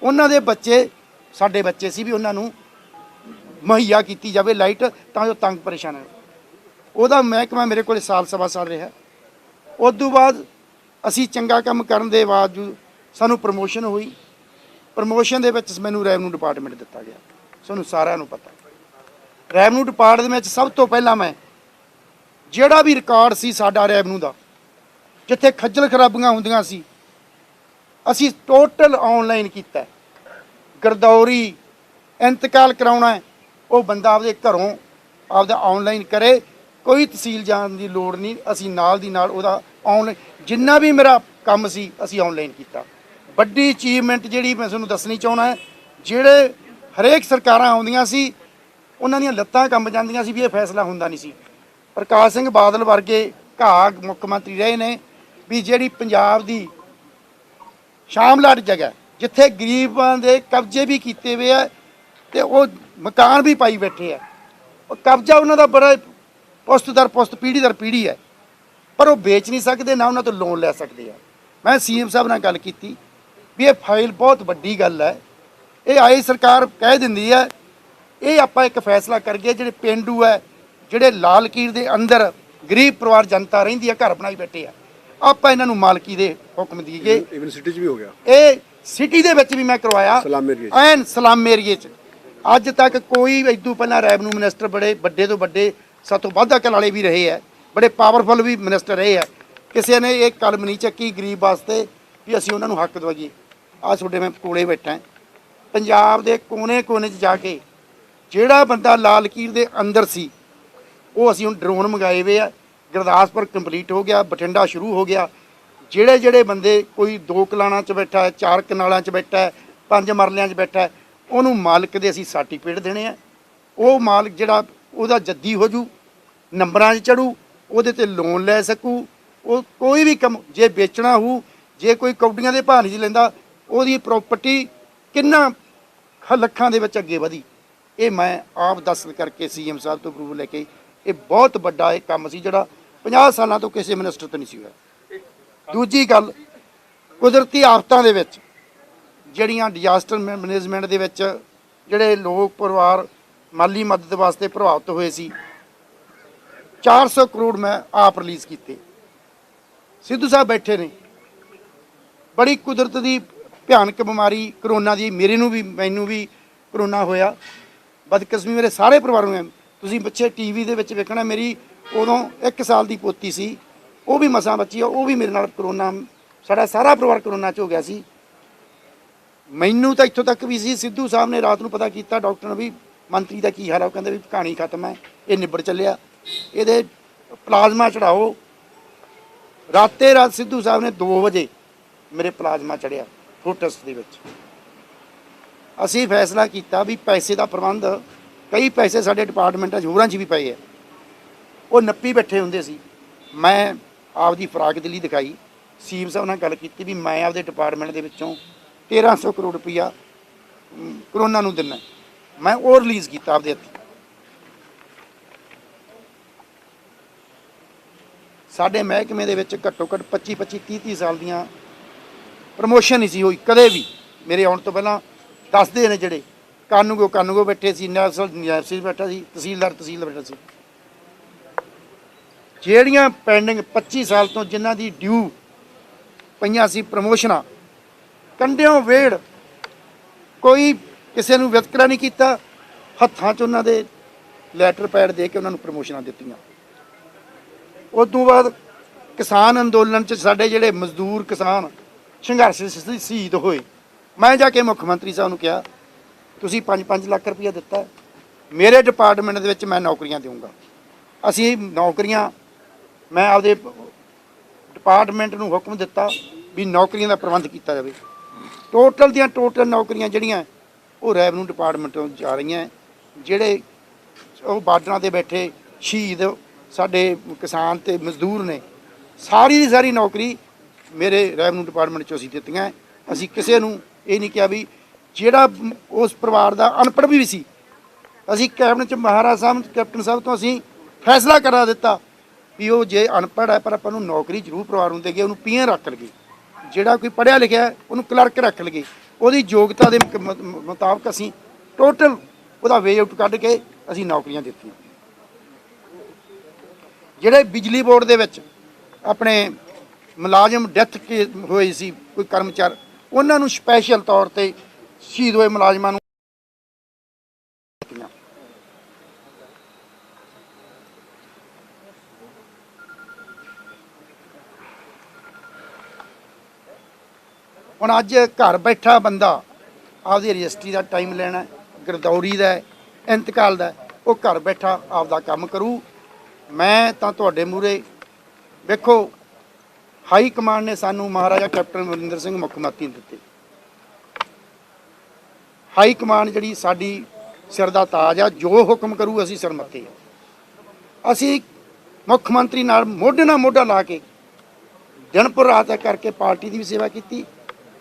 ਉਹਨਾਂ ਦੇ ਬੱਚੇ ਸਾਡੇ ਬੱਚੇ ਸੀ ਵੀ ਉਹਨਾਂ ਨੂੰ ਮੁਹੱਈਆ ਕੀਤੀ ਜਾਵੇ ਲਾਈਟ ਤਾਂ ਜੋ ਤੰਗ ਪਰੇਸ਼ਾਨ ਹੈ। ਉਹਦਾ ਮਹਿਕਮਾ ਮੇਰੇ ਕੋਲ ਸਾਲ ਸਵਾ ਸਾਲ ਰਿਹਾ। ਉਸ ਤੋਂ ਬਾਅਦ ਅਸੀਂ ਚੰਗਾ ਕੰਮ ਕਰਨ ਦੇ ਬਾਵਜੂਦ ਸਾਨੂੰ ਪ੍ਰਮੋਸ਼ਨ ਹੋਈ। ਪ੍ਰਮੋਸ਼ਨ ਦੇ ਵਿੱਚ ਮੈਨੂੰ ਰੈਵਨਿਊ ਡਿਪਾਰਟਮੈਂਟ ਦਿੱਤਾ ਗਿਆ। ਸਾਨੂੰ ਸਾਰਿਆਂ ਨੂੰ ਪਤਾ ਰੈਵਨਿਊ ਡਿਪਾਰਟਮੈਂਟ ਵਿੱਚ ਸਭ ਤੋਂ ਪਹਿਲਾਂ ਮੈਂ ਜਿਹੜਾ ਵੀ ਰਿਕਾਰਡ ਸੀ ਸਾਡਾ ਰੈਵਨਿਊ ਦਾ, ਜਿੱਥੇ ਖੱਜਲ ਖਰਾਬੀਆਂ ਹੁੰਦੀਆਂ ਸੀ, ਅਸੀਂ ਟੋਟਲ ਆਨਲਾਈਨ ਕੀਤਾ। ਗਰਦੌਰੀ ਇੰਤਕਾਲ ਕਰਾਉਣਾ ਉਹ ਬੰਦਾ ਆਪਦੇ ਘਰੋਂ ਆਪਦਾ ਆਨਲਾਈਨ ਕਰੇ, ਕੋਈ ਤਹਿਸੀਲ ਜਾਣ ਦੀ ਲੋੜ ਨਹੀਂ। ਅਸੀਂ ਨਾਲ ਦੀ ਨਾਲ ਉਹਦਾ ਆਨਲਾਈਨ ਜਿੰਨਾ ਵੀ ਮੇਰਾ ਕੰਮ ਸੀ ਅਸੀਂ ਆਨਲਾਈਨ ਕੀਤਾ। ਵੱਡੀ ਅਚੀਵਮੈਂਟ ਜਿਹੜੀ ਮੈਂ ਤੁਹਾਨੂੰ ਦੱਸਣੀ ਚਾਹੁੰਦਾ ਹੈ, ਜਿਹੜੇ ਹਰੇਕ ਸਰਕਾਰਾਂ ਆਉਂਦੀਆਂ ਸੀ ਉਹਨਾਂ ਦੀਆਂ ਲੱਤਾਂ ਕੰਬ ਜਾਂਦੀਆਂ ਸੀ ਵੀ ਇਹ ਫੈਸਲਾ ਹੁੰਦਾ ਨਹੀਂ ਸੀ। ਪ੍ਰਕਾਸ਼ ਸਿੰਘ ਬਾਦਲ ਵਰਗੇ ਘਾਗ ਮੁੱਖ ਮੰਤਰੀ ਰਹੇ ਨੇ ਵੀ ਜਿਹੜੀ ਪੰਜਾਬ ਦੀ ਸ਼ਾਮਲਾਟ ਜਗ੍ਹਾ ਜਿੱਥੇ ਗਰੀਬਾਂ ਦੇ ਕਬਜ਼ੇ ਵੀ ਕੀਤੇ ਹੋਏ ਆ ਤੇ ਉਹ ਮਕਾਨ ਵੀ ਪਾਈ ਬੈਠੇ ਆ। ਉਹ ਕਬਜ਼ਾ ਉਹਨਾਂ ਦਾ ਬੜਾ ਪੁਸ਼ਤ ਦਰ ਪੁਸ਼ਤ ਪੀੜ੍ਹੀ ਦਰ ਪੀੜ੍ਹੀ ਹੈ, ਪਰ ਉਹ ਵੇਚ ਨਹੀਂ ਸਕਦੇ ਨਾ ਉਹਨਾਂ ਤੋਂ ਲੋਨ ਲੈ ਸਕਦੇ ਆ। ਮੈਂ ਸੀਐਮ ਸਾਹਿਬ ਨਾਲ ਗੱਲ ਕੀਤੀ ਵੀ ਇਹ ਫਾਈਲ ਬਹੁਤ ਵੱਡੀ ਗੱਲ ਹੈ, ਇਹ ਆਈ ਸਰਕਾਰ ਕਹਿ ਦਿੰਦੀ ਹੈ ਇਹ ਆਪਾਂ ਇੱਕ ਫੈਸਲਾ ਕਰੀਏ ਜਿਹੜੇ ਪੇਂਡੂ ਹੈ, ਜਿਹੜੇ ਲਾਲ ਕੀਰ ਦੇ ਅੰਦਰ ਗਰੀਬ ਪਰਿਵਾਰ ਜਨਤਾ ਰਹਿੰਦੀ ਹੈ, ਘਰ ਬਣਾਈ ਬੈਠੇ ਆ, ਆਪਾਂ ਇਹਨਾਂ ਨੂੰ ਮਾਲਕੀ ਦੇ ਹੁਕਮ ਦੀਏ। ਇਵਨ ਸਿਟੀ 'ਚ ਵੀ ਹੋ ਗਿਆ, ਇਹ ਸਿਟੀ ਦੇ ਵਿੱਚ ਵੀ ਮੈਂ ਕਰਵਾਇਆ ਐਨ ਸਲਮ ਏਰੀਏ 'ਚ। ਅੱਜ ਤੱਕ ਕੋਈ ਇਦੋਂ ਪਹਿਲਾਂ ਰੈਵਨਿਊ ਮਿਨਿਸਟਰ ਬੜੇ ਵੱਡੇ ਤੋਂ ਵੱਡੇ ਸਾਤੋਂ ਵੱਧ ਅਕਲ ਵਾਲੇ ਵੀ ਰਹੇ ਆ, ਬੜੇ ਪਾਵਰਫੁਲ ਵੀ ਮਿਨਿਸਟਰ ਰਹੇ ਆ, ਕਿਸੇ ਨੇ ਇਹ ਕਲਮ ਨਹੀਂ ਚੱਕੀ ਗਰੀਬ ਵਾਸਤੇ ਵੀ ਅਸੀਂ ਉਹਨਾਂ ਨੂੰ ਹੱਕ ਦਵਾਈਏ। ਆਹ ਤੁਹਾਡੇ ਮੈਂ ਕੋਲੇ ਬੈਠਾ, ਪੰਜਾਬ ਦੇ ਕੋਨੇ-ਕੋਨੇ 'ਚ ਜਾ ਕੇ ਜਿਹੜਾ ਬੰਦਾ ਲਾਲ ਕੀਰ ਦੇ ਅੰਦਰ ਸੀ ਉਹ ਅਸੀਂ ਹੁਣ ਡਰੋਨ ਮੰਗਾਏ ਹੋਏ ਆ। ਗੁਰਦਾਸਪੁਰ ਕੰਪਲੀਟ ਹੋ ਗਿਆ, ਬਠਿੰਡਾ ਸ਼ੁਰੂ ਹੋ ਗਿਆ। ਜਿਹੜੇ ਬੰਦੇ ਕੋਈ 2 ਕਨਾਲਾਂ 'ਚ ਬੈਠਾ ਹੈ, 4 ਕਨਾਲਾਂ 'ਚ ਬੈਠਾ ਹੈ, 5 ਮਰਲਿਆਂ 'ਚ ਬੈਠਾ ਹੈ, ਉਹਨੂੰ ਮਾਲਕ ਦੇ ਅਸੀਂ ਸਰਟੀਫਿਕੇਟ ਦੇਣੇ ਆ। ਉਹ ਮਾਲਕ ਜਿਹੜਾ ਉਹਦਾ ਜੱਦੀ ਹੋ ਜੂ, ਨੰਬਰਾਂ 'ਚ ਚੜੂ, ਉਹਦੇ ਤੇ ਲੋਨ ਲੈ ਸਕੂ। ਉਹ ਕੋਈ ਵੀ ਕੰਮ ਜੇ ਵੇਚਣਾ ਹੋਊ, ਜੇ ਕੋਈ ਕੌਡੀਆਂ ਦੇ ਭਾਅ ਨਹੀਂ ਲੈਂਦਾ, ਉਹਦੀ ਪ੍ਰਾਪਰਟੀ ਕਿੰਨਾ ਲੱਖਾਂ ਦੇ ਵਿੱਚ ਅੱਗੇ ਵਧੀ। ਇਹ ਮੈਂ ਆਪ ਦੱਸ ਕਰਕੇ ਸੀਐਮ ਸਾਹਿਬ ਤੋਂ ਅਪਰੂਵਲ ਲੈ ਕੇ, ਇਹ ਬਹੁਤ ਵੱਡਾ ਇਹ ਕੰਮ ਸੀ ਜਿਹੜਾ 50 ਸਾਲਾਂ ਤੋਂ ਕਿਸੇ ਮਿਨਿਸਟਰ ਤੋਂ ਨਹੀਂ ਸੀ ਹੋਇਆ। ਦੂਜੀ ਗੱਲ, ਕੁਦਰਤੀ ਆਫਤਾਂ ਦੇ ਵਿੱਚ ਜਿਹੜੀਆਂ ਡਿਜ਼ਾਸਟਰ ਮੈਨੇਜਮੈਂਟ ਦੇ ਵਿੱਚ ਜਿਹੜੇ ਲੋਕ ਪਰਿਵਾਰ ਮਾਲੀ ਮਦਦ ਵਾਸਤੇ ਪ੍ਰਭਾਵਿਤ ਹੋਏ ਸੀ, 400 ਕਰੋੜ ਮੈਂ ਆਪ ਰਿਲੀਜ਼ ਕੀਤੇ। ਸਿੱਧੂ ਸਾਹਿਬ ਬੈਠੇ ਨੇ, ਬੜੀ ਕੁਦਰਤ ਦੀ ਭਿਆਨਕ ਬਿਮਾਰੀ ਕਰੋਨਾ ਦੀ ਮੈਨੂੰ ਵੀ ਕਰੋਨਾ ਹੋਇਆ। ਬਦਕਿਸਮਤੀ ਮੇਰੇ ਸਾਰੇ ਪਰਿਵਾਰ ਨੂੰ। ਤੁਸੀਂ ਪਿੱਛੇ ਟੀਵੀ ਦੇ ਵਿੱਚ ਵੇਖਣਾ, ਮੇਰੀ ਉਦੋਂ 1 ਸਾਲ ਦੀ ਪੋਤੀ ਸੀ, ਉਹ ਵੀ ਮਸਾਂ ਬੱਚੀ ਆ, ਉਹ ਵੀ ਮੇਰੇ ਨਾਲ ਕਰੋਨਾ, ਸਾਡਾ ਸਾਰਾ ਪਰਿਵਾਰ ਕਰੋਨਾ 'ਚ ਹੋ ਗਿਆ ਸੀ। ਮੈਨੂੰ ਤਾਂ ਇੱਥੋਂ ਤੱਕ ਵੀ ਸੀ, ਸਿੱਧੂ ਸਾਹਿਬ ਨੇ ਰਾਤ ਨੂੰ ਪਤਾ ਕੀਤਾ ਡਾਕਟਰ ਨੇ ਵੀ ਮੰਤਰੀ ਦਾ ਕੀ ਹਾਲ ਆ, ਉਹ ਕਹਿੰਦੇ ਵੀ ਕਹਾਣੀ ਖਤਮ ਹੈ, ਇਹ ਨਿਬੜ ਚੱਲਿਆ, ਇਹਦੇ ਪਲਾਜ਼ਮਾ ਚੜਾਓ। ਰਾਤੇ ਰਾਤ ਸਿੱਧੂ ਸਾਹਿਬ ਨੇ 2 ਵਜੇ ਮੇਰੇ ਪਲਾਜ਼ਮਾ ਚੜਿਆ ਫੋਟਸ ਦੇ ਵਿੱਚ। ਅਸੀਂ ਫੈਸਲਾ ਕੀਤਾ ਵੀ ਪੈਸੇ ਦਾ ਪ੍ਰਬੰਧ, ਕਈ ਪੈਸੇ ਸਾਡੇ ਡਿਪਾਰਟਮੈਂਟਾਂ 'ਚ ਹੋਰਾਂ 'ਚ ਵੀ ਪਏ ਆ, ਉਹ ਨੱਪੀ ਬੈਠੇ ਹੁੰਦੇ ਸੀ। ਮੈਂ ਆਪਦੀ ਫਰਾਕ ਦਿੱਲੀ ਦਿਖਾਈ, ਸੀਐਮ ਸਾਹਿਬ ਨਾਲ ਗੱਲ ਕੀਤੀ ਵੀ ਮੈਂ ਆਪਦੇ ਡਿਪਾਰਟਮੈਂਟ ਦੇ ਵਿੱਚੋਂ 1300 ਕਰੋੜ ਰੁਪਈਆ ਕਰੋਨਾ ਨੂੰ ਦਿੰਦਾ, ਮੈਂ ਉਹ ਰਿਲੀਜ਼ ਕੀਤਾ ਆਪਦੇ ਹੱਥੀਂ। ਸਾਡੇ ਮਹਿਕਮੇ ਦੇ ਵਿੱਚ ਘੱਟੋ ਘੱਟ 25 30 ਸਾਲ ਦੀਆਂ ਪ੍ਰਮੋਸ਼ਨ ਨਹੀਂ ਸੀ ਹੋਈ ਕਦੇ ਵੀ। ਮੇਰੇ ਆਉਣ ਤੋਂ ਪਹਿਲਾਂ ਦੱਸਦੇ ਨੇ ਜਿਹੜੇ ਕਾਨੂੰਗੋ ਬੈਠੇ ਸੀ, ਨੈਬਸੀ ਬੈਠਾ ਸੀ, ਤਹਿਸੀਲਦਾਰ ਬੈਠਾ ਸੀ। ਜਿਹੜੀਆਂ ਪੈਂਡਿੰਗ 25 ਸਾਲ ਤੋਂ ਜਿਨ੍ਹਾਂ ਦੀ ਡਿਊ ਪਈਆਂ ਸੀ ਪ੍ਰਮੋਸ਼ਨਾਂ, ਕੰਡਿਓਂ ਵੇੜ ਕੋਈ ਕਿਸੇ ਨੂੰ ਵਿਤਕਰਾ ਨਹੀਂ ਕੀਤਾ, ਹੱਥਾਂ 'ਚ ਉਹਨਾਂ ਦੇ ਲੈਟਰ ਪੈਡ ਦੇ ਕੇ ਉਹਨਾਂ ਨੂੰ ਪ੍ਰਮੋਸ਼ਨਾਂ ਦਿੱਤੀਆਂ। ਉਸ ਤੋਂ ਬਾਅਦ ਕਿਸਾਨ ਅੰਦੋਲਨ 'ਚ ਸਾਡੇ ਜਿਹੜੇ ਮਜ਼ਦੂਰ ਕਿਸਾਨ ਸੰਘਰਸ਼ ਸ਼ਹੀਦ ਹੋਏ, ਮੈਂ ਜਾ ਕੇ ਮੁੱਖ ਮੰਤਰੀ ਸਾਹਿਬ ਨੂੰ ਕਿਹਾ ਤੁਸੀਂ 5-5 ਲੱਖ ਰੁਪਈਆ ਦਿੱਤਾ, ਮੇਰੇ ਡਿਪਾਰਟਮੈਂਟ ਦੇ ਵਿੱਚ ਮੈਂ ਨੌਕਰੀਆਂ ਦੇਵਾਂਗਾ। ਅਸੀਂ ਨੌਕਰੀਆਂ, ਮੈਂ ਆਪਦੇ ਡਿਪਾਰਟਮੈਂਟ ਨੂੰ ਹੁਕਮ ਦਿੱਤਾ ਵੀ ਨੌਕਰੀਆਂ ਦਾ ਪ੍ਰਬੰਧ ਕੀਤਾ ਜਾਵੇ। ਟੋਟਲ ਦੀਆਂ ਟੋਟਲ ਨੌਕਰੀਆਂ ਜਿਹੜੀਆਂ ਉਹ ਰੈਵਨਿਊ ਡਿਪਾਰਟਮੈਂਟ ਤੋਂ ਜਾ ਰਹੀਆਂ। ਜਿਹੜੇ ਉਹ ਬਾਰਡਰਾਂ 'ਤੇ ਬੈਠੇ ਸ਼ਹੀਦ ਸਾਡੇ ਕਿਸਾਨ ਤੇ ਮਜ਼ਦੂਰ ਨੇ, ਸਾਰੀ ਦੀ ਸਾਰੀ ਨੌਕਰੀ ਮੇਰੇ ਰੈਵਨਿਊ ਡਿਪਾਰਟਮੈਂਟ 'ਚੋਂ ਅਸੀਂ ਦਿੱਤੀਆਂ। ਅਸੀਂ ਕਿਸੇ ਨੂੰ ਇਹ ਨਹੀਂ ਕਿਹਾ ਵੀ ਜਿਹੜਾ ਉਸ ਪਰਿਵਾਰ ਦਾ ਅਨਪੜ੍ਹ ਵੀ ਸੀ, ਅਸੀਂ ਕੈਬਨਿਟ 'ਚ ਮਹਾਰਾਜ ਸਾਹਿਬ ਕੈਪਟਨ ਸਾਹਿਬ ਤੋਂ ਅਸੀਂ ਫੈਸਲਾ ਕਰਾ ਦਿੱਤਾ ਵੀ ਉਹ ਜੇ ਅਨਪੜ੍ਹ ਹੈ ਪਰ ਆਪਾਂ ਨੂੰ ਨੌਕਰੀ ਜ਼ਰੂਰ ਪਰਿਵਾਰ ਨੂੰ ਦੇਗੇ, ਉਹਨੂੰ ਪੀਐਨ ਰੱਖ ਲਈਏ। ਜਿਹੜਾ ਕੋਈ ਪੜ੍ਹਿਆ ਲਿਖਿਆ ਉਹਨੂੰ ਕਲਰਕ ਰੱਖ ਲਈਏ। ਉਹਦੀ ਯੋਗਤਾ ਦੇ ਮੁਤਾਬਕ ਅਸੀਂ ਟੋਟਲ ਉਹਦਾ ਵੇ ਆਊਟ ਕੱਢ ਕੇ ਅਸੀਂ ਨੌਕਰੀਆਂ ਦਿੱਤੀਆਂ। ਜਿਹੜੇ ਬਿਜਲੀ ਬੋਰਡ ਦੇ ਵਿੱਚ ਆਪਣੇ ਮੁਲਾਜ਼ਮ ਡੈਥ ਹੋਈ ਸੀ, ਕੋਈ ਕਰਮਚਾਰੀ, ਉਹਨਾਂ ਨੂੰ ਸਪੈਸ਼ਲ ਤੌਰ ਤੇ ਸ਼ਹੀਦ ਹੋਏ ਮੁਲਾਜ਼ਮਾਂ ਨੂੰ ਹੁਣ ਅੱਜ ਘਰ ਬੈਠਾ ਬੰਦਾ ਆਪਦੀ ਰਜਿਸਟਰੀ ਦਾ ਟਾਈਮ ਲੈਣਾ, ਗਰਦੌਰੀ ਦਾ, ਇੰਤਕਾਲ ਦਾ, ਉਹ ਘਰ ਬੈਠਾ ਆਪਦਾ ਕੰਮ ਕਰੂ। ਮੈਂ ਤਾਂ ਤੁਹਾਡੇ ਮੂਹਰੇ ਵੇਖੋ, ਹਾਈ ਕਮਾਂਡ ਨੇ ਸਾਨੂੰ ਮਹਾਰਾਜਾ ਕੈਪਟਨ ਅਮਰਿੰਦਰ ਸਿੰਘ ਮੁੱਖ ਮੰਤਰੀ ਦਿੱਤੇ। ਹਾਈ ਕਮਾਂਡ ਜਿਹੜੀ ਸਾਡੀ ਸਿਰ ਦਾ ਤਾਜ ਆ, ਜੋ ਹੁਕਮ ਕਰੂ ਅਸੀਂ ਸਿਰ ਮੱਥੇ ਆ। ਅਸੀਂ ਮੁੱਖ ਮੰਤਰੀ ਨਾਲ ਮੋਢਾ ਲਾ ਕੇ ਦਿਨ ਪਰ ਰਾਤ ਕਰਕੇ ਪਾਰਟੀ ਦੀ ਵੀ ਸੇਵਾ ਕੀਤੀ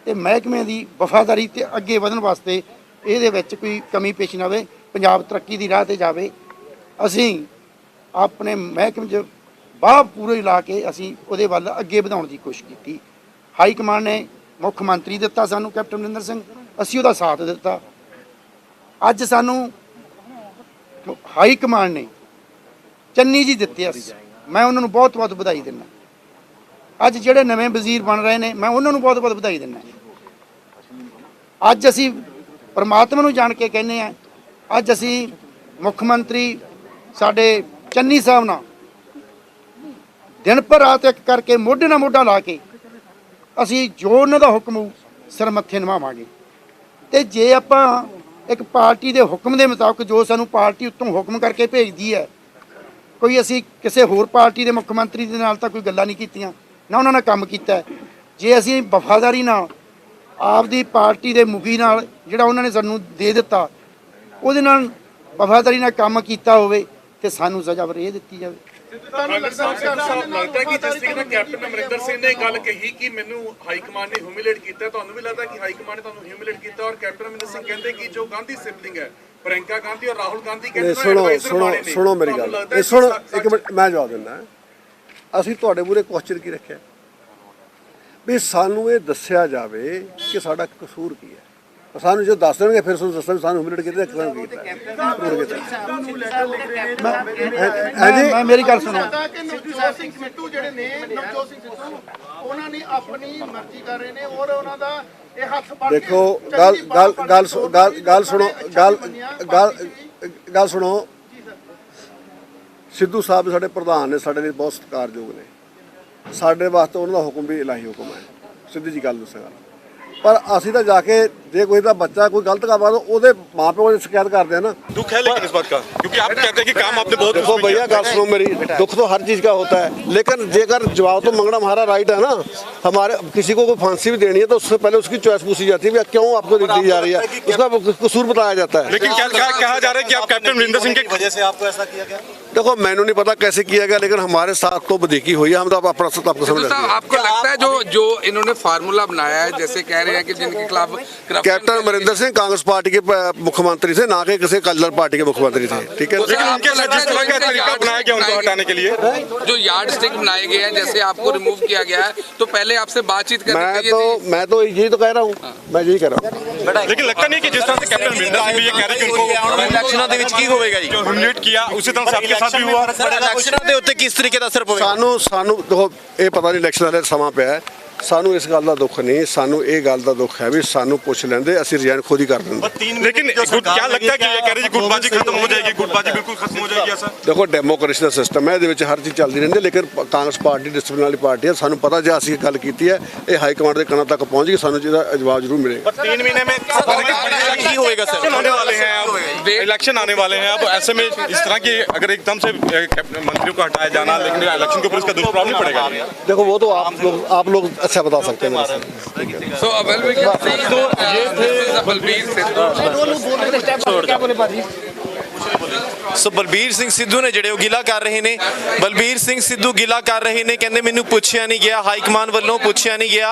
ਤੇ ਮਹਿਕਮੇ ਦੀ ਵਫਾਦਾਰੀ ਤੇ ਅੱਗੇ ਵਧਣ ਵਾਸਤੇ ਇਹਦੇ ਵਿੱਚ ਕੋਈ ਕਮੀ ਪੇਸ਼ ਨਾ ਆਵੇ, ਪੰਜਾਬ ਤਰੱਕੀ ਦੀ ਰਾਹ ਤੇ ਜਾਵੇ। ਅਸੀਂ ਆਪਣੇ ਮਹਿਕਮੇ 'ਚ ਬਾਹ ਪੂਰੇ ਲਾ ਕੇ ਅਸੀਂ ਉਹਦੇ ਵੱਲ ਅੱਗੇ ਵਧਾਉਣ ਦੀ ਕੋਸ਼ਿਸ਼ ਕੀਤੀ। ਹਾਈ ਕਮਾਂਡ ਨੇ ਮੁੱਖ ਮੰਤਰੀ ਦਿੱਤਾ ਸਾਨੂੰ ਕੈਪਟਨ ਅਮਰਿੰਦਰ ਸਿੰਘ, ਅਸੀਂ ਉਹਦਾ ਸਾਥ ਦਿੱਤਾ। ਅੱਜ ਸਾਨੂੰ ਹਾਈ ਕਮਾਂਡ ਨੇ ਚੰਨੀ ਜੀ ਦਿੱਤੇ ਆ, ਮੈਂ ਉਹਨਾਂ ਨੂੰ ਬਹੁਤ ਬਹੁਤ ਵਧਾਈ ਦਿੰਦਾ। ਅੱਜ ਜਿਹੜੇ ਨਵੇਂ ਵਜ਼ੀਰ ਬਣ ਰਹੇ ਨੇ, ਮੈਂ ਉਹਨਾਂ ਨੂੰ ਬਹੁਤ ਬਹੁਤ ਵਧਾਈ ਦਿੰਦਾ। ਅੱਜ ਅਸੀਂ ਪਰਮਾਤਮਾ ਨੂੰ ਜਾਣ ਕੇ ਕਹਿੰਦੇ ਆ, ਅੱਜ ਅਸੀਂ ਮੁੱਖ ਮੰਤਰੀ ਸਾਡੇ ਚੰਨੀ ਸਾਹਿਬ ਨਾਲ ਦਿਨ ਪਰ ਰਾਤ ਇੱਕ ਕਰਕੇ ਮੋਢੇ ਨਾਲ ਮੋਢਾ ਲਾ ਕੇ ਅਸੀਂ ਜੋ ਉਹਨਾਂ ਦਾ ਹੁਕਮ ਹੋਊ ਸਿਰ ਮੱਥੇ ਨਿਭਾਵਾਂਗੇ। ਤੇ ਜੇ ਆਪਾਂ ਇੱਕ ਪਾਰਟੀ ਦੇ ਹੁਕਮ ਦੇ ਮੁਤਾਬਕ, ਜੋ ਸਾਨੂੰ ਪਾਰਟੀ ਉੱਤੋਂ ਹੁਕਮ ਕਰਕੇ ਭੇਜਦੀ ਹੈ, ਕੋਈ ਅਸੀਂ ਕਿਸੇ ਹੋਰ ਪਾਰਟੀ ਦੇ ਮੁੱਖ ਮੰਤਰੀ ਦੇ ਨਾਲ ਤਾਂ ਕੋਈ ਗੱਲਾਂ ਨਹੀਂ ਕੀਤੀਆਂ, ਨਾ ਉਹਨਾਂ ਨਾਲ ਕੰਮ ਕੀਤਾ। ਜੇ ਅਸੀਂ ਵਫਾਦਾਰੀ ਨਾਲ ਆਪਦੀ ਪਾਰਟੀ ਦੇ ਮੁਖੀ ਨਾਲ ਜਿਹੜਾ ਉਹਨਾਂ ਨੇ ਸਾਨੂੰ ਦੇ ਦਿੱਤਾ, ਉਹਦੇ ਨਾਲ ਵਫਾਦਾਰੀ ਨਾਲ ਕੰਮ ਕੀਤਾ ਹੋਵੇ ਤੇ ਸਾਨੂੰ ਸਜ਼ਾ ਇਹ ਦਿੱਤੀ ਜਾਵੇ। ਲੱਗਦਾ ਕਿ ਜਿਸ ਤਰੀਕੇ ਨਾਲ ਕੈਪਟਨ ਅਮਰਿੰਦਰ ਸਿੰਘ ਨੇ ਗੱਲ ਕਹੀ ਕਿ ਮੈਨੂੰ ਹਾਈ ਕਮਾਂਡ ਨੇ ਹਿਊਮਿਲੇਟ ਕੀਤਾ, ਤੁਹਾਨੂੰ ਵੀ ਲੱਗਦਾ ਕਿ ਹਾਈ ਕਮਾਂਡ ਨੇ ਤੁਹਾਨੂੰ ਹਿਊਮਿਲੇਟ ਕੀਤਾ? ਔਰ ਕੈਪਟਨ ਅਮਰਿੰਦਰ ਸਿੰਘ ਕਹਿੰਦੇ ਕਿ ਜੋ ਗਾਂਧੀ ਸਿਬਲਿੰਗ ਹੈ, ਪ੍ਰਿਯੰਕਾ ਗਾਂਧੀ ਔਰ ਰਾਹੁਲ ਗਾਂਧੀ ਕਹਿੰਦੇ ਸੁਣੋ ਮੇਰੀ ਗੱਲ, ਇਹ ਸੁਣੋ ਇੱਕ ਮਿੰਟ, ਮੈਂ ਜਵਾਬ ਦਿੰਦਾ। ਅਸੀਂ ਤੁਹਾਡੇ ਮੂਹਰੇ ਕੁਐਸਚਨ ਕੀ ਰੱਖਿਆ ਵੀ ਸਾਨੂੰ ਇਹ ਦੱਸਿਆ ਜਾਵੇ ਕਿ ਸਾਡਾ ਕਸੂਰ ਕੀ ਹੈ। ਸਾਨੂੰ ਜੋ ਦੱਸ ਦੇਣਗੇ ਫਿਰ ਸਾਨੂੰ ਦੱਸਣਾ ਸਾਨੂੰ ਹਿਊਮਿਲੇਟ ਕੀਤਾ ਕੀਤਾ। ਮੈਂ ਮੇਰੀ ਗੱਲ ਸੁਣੋ, ਕਿ ਨਵਜੋਤ ਸਿੰਘ ਸਿੱਧੂ ਜਿਹੜੇ ਨੇ, ਨਵਜੋਤ ਸਿੰਘ ਸਿੱਧੂ ਉਹਨਾਂ ਨੇ ਆਪਣੀ ਮਰਜ਼ੀ ਕਰ ਰਹੇ ਨੇ ਔਰ ਉਹਨਾਂ ਦਾ ਇਹ ਹੱਥ ਫੜ ਕੇ ਦੇਖੋ ਗੱਲ ਸੁਣੋ। ਸਿੱਧੂ ਸਾਹਿਬ ਸਾਡੇ ਪ੍ਰਧਾਨ ਨੇ, ਸਾਡੇ ਲਈ ਬਹੁਤ ਸਤਿਕਾਰਯੋਗ ਨੇ। ਸਾਡੇ ਵਾਸਤੇ ਉਹਨਾਂ ਦਾ ਹੁਕਮ ਵੀ ਇਲਾਹੀ ਹੁਕਮ ਹੈ, ਸਿੱਧੀ ਜੀ ਗੱਲ ਦੱਸਾਂਗਾ। ਪਰ ਅਸੀਂ ਤਾਂ ਜਾ ਕੇ ਜੇ ਕੋਈ ਦਾ ਬੱਚਾ ਕੋਈ ਗਲਤ ਕੰਮ ਕਰਦਾ ਉਹਦੇ ਮਾਪਿਓ ਦੀ ਸ਼ਿਕਾਇਤ ਕਰਦੇ ਆ ना। दुख है लेकिन इस बात का, क्योंकि आप कहते हैं कि काम आपने बहुत देखो भैया गल सुनो मेरी, दुख तो हर चीज़ का होता है, लेकिन जेकर जवाब तो मंगना हमारा राइट है ना। हमारे किसी को कोई फांसी भी देनी है तो उससे पहले उसकी चॉइस पूछी जाती है कि क्यों आपको दी जा रही है, उसका कसूर बताया जाता है। लेकिन क्या कहा जा रहा है कि आप कैप्टन अमरिंदर सिंह की वजह से आपको ऐसा किया गया? देखो मैंने नहीं पता कैसे किया गया, लेकिन हमारे साथ तो बदेखी हुई है। हम तो अपना आपको समझ साहब, आपको लगता है जो इन्होंने फार्मूला बनाया है, जैसे कह रहे हैं कि जिनके खिलाफ कैप्टन अमरिंदर सिंह कांग्रेस पार्टी के मुख्यमंत्री थे, ना कि किसी कलर पार्टी के मुख्यमंत्री थे, ठीक है। लेकिन उनके जिस तरह का तरीका बनाया गया उनको हटाने के लिए, जो यार्ड स्टिक बनाए गए हैं, जैसे आपको रिमूव किया गया है, तो पहले आपसे बातचीत करनी चाहिए थी। मैं तो यही तो कह रहा हूँ, मैं यही कह रहा हूँ। लेकिन लगता नहीं कि जिस तरह से कैप्टन अमरिंदर सिंह भी ये कह रहे हैं कि उनको ਇਲੈਕਸ਼ਨਾਂ ਦੇ ਵਿੱਚ ਕੀ ਹੋਵੇਗਾ ਜੀ? जो ह्यूमिलेट किया उसी तरह से आपके साथ भी हुआ। ਸਰ ਇਲੈਕਸ਼ਨਾਂ ਦੇ ਉੱਤੇ ਕਿਸ ਤਰੀਕੇ ਦਾ ਅਸਰ ਪਵੇਗਾ? ਸਾਨੂੰ ਦੇਖੋ ਇਹ ਪਤਾ ਨਹੀਂ ਇਲੈਕਸ਼ਨ ਵਾਲੇ ਸਮਾਂ ਪਿਆ ਹੈ, ਸਾਨੂੰ ਇਸ ਗੱਲ ਦਾ ਦੁੱਖ ਨਹੀਂ, ਸਾਨੂੰ ਇਹ ਗੱਲ ਦਾ ਦੁੱਖ ਹੈ ਵੀ ਸਾਨੂੰ ਪੁੱਛ ਲੈਂਦੇ, ਅਸੀਂ ਰਿਜ਼ਾਈਨ ਖੁਦ ਹੀ ਕਰ ਦਿੰਦੇ। लेकिन क्या लगता है कि ये कह रहे हैं गुटबाजी खत्म हो जाएगी, गुटबाजी बिल्कुल खत्म हो जाएगी ऐसा? ਦੇਖੋ ਡੈਮੋਕ੍ਰੇਸੀ ਦਾ ਸਿਸਟਮ ਹੈ, ਇਹਦੇ ਵਿੱਚ ਹਰ ਚੀਜ਼ ਚੱਲਦੀ ਰਹਿੰਦੀ, ਲੇਕਿਨ ਕਾਂਗਰਸ ਪਾਰਟੀ ਡਿਸਪਲਿਨ ਵਾਲੀ ਪਾਰਟੀ ਹੈ। ਸਾਨੂੰ ਪਤਾ ਜੇ ਅਸੀਂ ਗੱਲ ਕੀਤੀ ਹੈ ਇਹ ਹਾਈ ਕਮਾਂਡ ਦੇ ਕੰਨਾਂ ਤੱਕ ਪਹੁੰਚ ਗਈ, ਸਾਨੂੰ ਜਿਹਦਾ ਜਵਾਬ ਜ਼ਰੂਰ ਮਿਲੇਗਾ। 3 महीने में ਕੀ ਹੋਵੇਗਾ ਸਰ? आने वाले हैं, अब इलेक्शन आने वाले हैं। अब ऐसे में इस तरह की अगर एकदम से मंत्रियों को हटाया जाना, लेकिन इलेक्शन के ऊपर इसका दुष्प्रभाव नहीं पड़ेगा? देखो वो तो आप लोग अच्छा बता सकते हैं मेरे से। So, बलबीर ਸੋ ਬਲਬੀਰ ਸਿੰਘ ਸਿੱਧੂ ਨੇ ਜਿਹੜੇ ਉਹ ਗਿਲਾ ਕਰ ਰਹੇ ਨੇ, ਬਲਬੀਰ ਸਿੰਘ ਸਿੱਧੂ ਗਿਲਾ ਕਰ ਰਹੇ ਨੇ, ਕਹਿੰਦੇ ਮੈਨੂੰ ਪੁੱਛਿਆ ਨਹੀਂ ਗਿਆ, ਹਾਈ ਕਮਾਨ ਵੱਲੋਂ ਪੁੱਛਿਆ ਨਹੀਂ ਗਿਆ।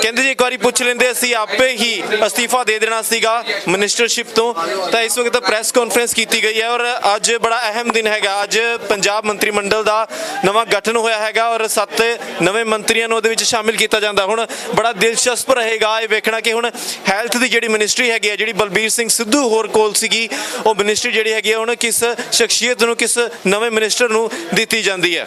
ਕਹਿੰਦੇ ਜੇ ਇੱਕ ਵਾਰੀ ਪੁੱਛ ਲੈਂਦੇ ਅਸੀਂ ਆਪੇ ਹੀ ਅਸਤੀਫਾ ਦੇ ਦੇਣਾ ਸੀਗਾ ਮਿਨਿਸਟਰਸ਼ਿਪ ਤੋਂ। ਤਾਂ ਇਸ ਵਕਤ ਪ੍ਰੈਸ ਕਾਨਫਰੰਸ ਕੀਤੀ ਗਈ ਹੈ ਔਰ ਅੱਜ ਬੜਾ ਅਹਿਮ ਦਿਨ ਹੈਗਾ। ਅੱਜ ਪੰਜਾਬ ਮੰਤਰੀ ਮੰਡਲ ਦਾ ਨਵਾਂ ਗਠਨ ਹੋਇਆ ਹੈਗਾ ਔਰ 7 ਨਵੇਂ ਮੰਤਰੀਆਂ ਨੂੰ ਉਹਦੇ ਵਿੱਚ ਸ਼ਾਮਿਲ ਕੀਤਾ ਜਾਂਦਾ। ਹੁਣ ਬੜਾ ਦਿਲਚਸਪ ਰਹੇਗਾ ਇਹ ਵੇਖਣਾ ਕਿ ਹੁਣ ਹੈਲਥ ਦੀ ਜਿਹੜੀ ਮਿਨਿਸਟਰੀ ਹੈਗੀ ਹੈ, ਜਿਹੜੀ ਬਲਬੀਰ ਸਿੰਘ ਸਿੱਧੂ ਹੋਰ ਕੋਲ ਸੀਗੀ, ਉਹ ਮਿਨਿਸਟਰੀ ਜਿਹੜੀ ਹੈਗੀ ਹੈ ਹੁਣ ਕਿਸ ਸ਼ਖਸੀਅਤ ਨੂੰ, ਕਿਸ ਨਵੇਂ ਮਿਨਿਸਟਰ ਨੂੰ ਦਿੱਤੀ ਜਾਂਦੀ ਹੈ।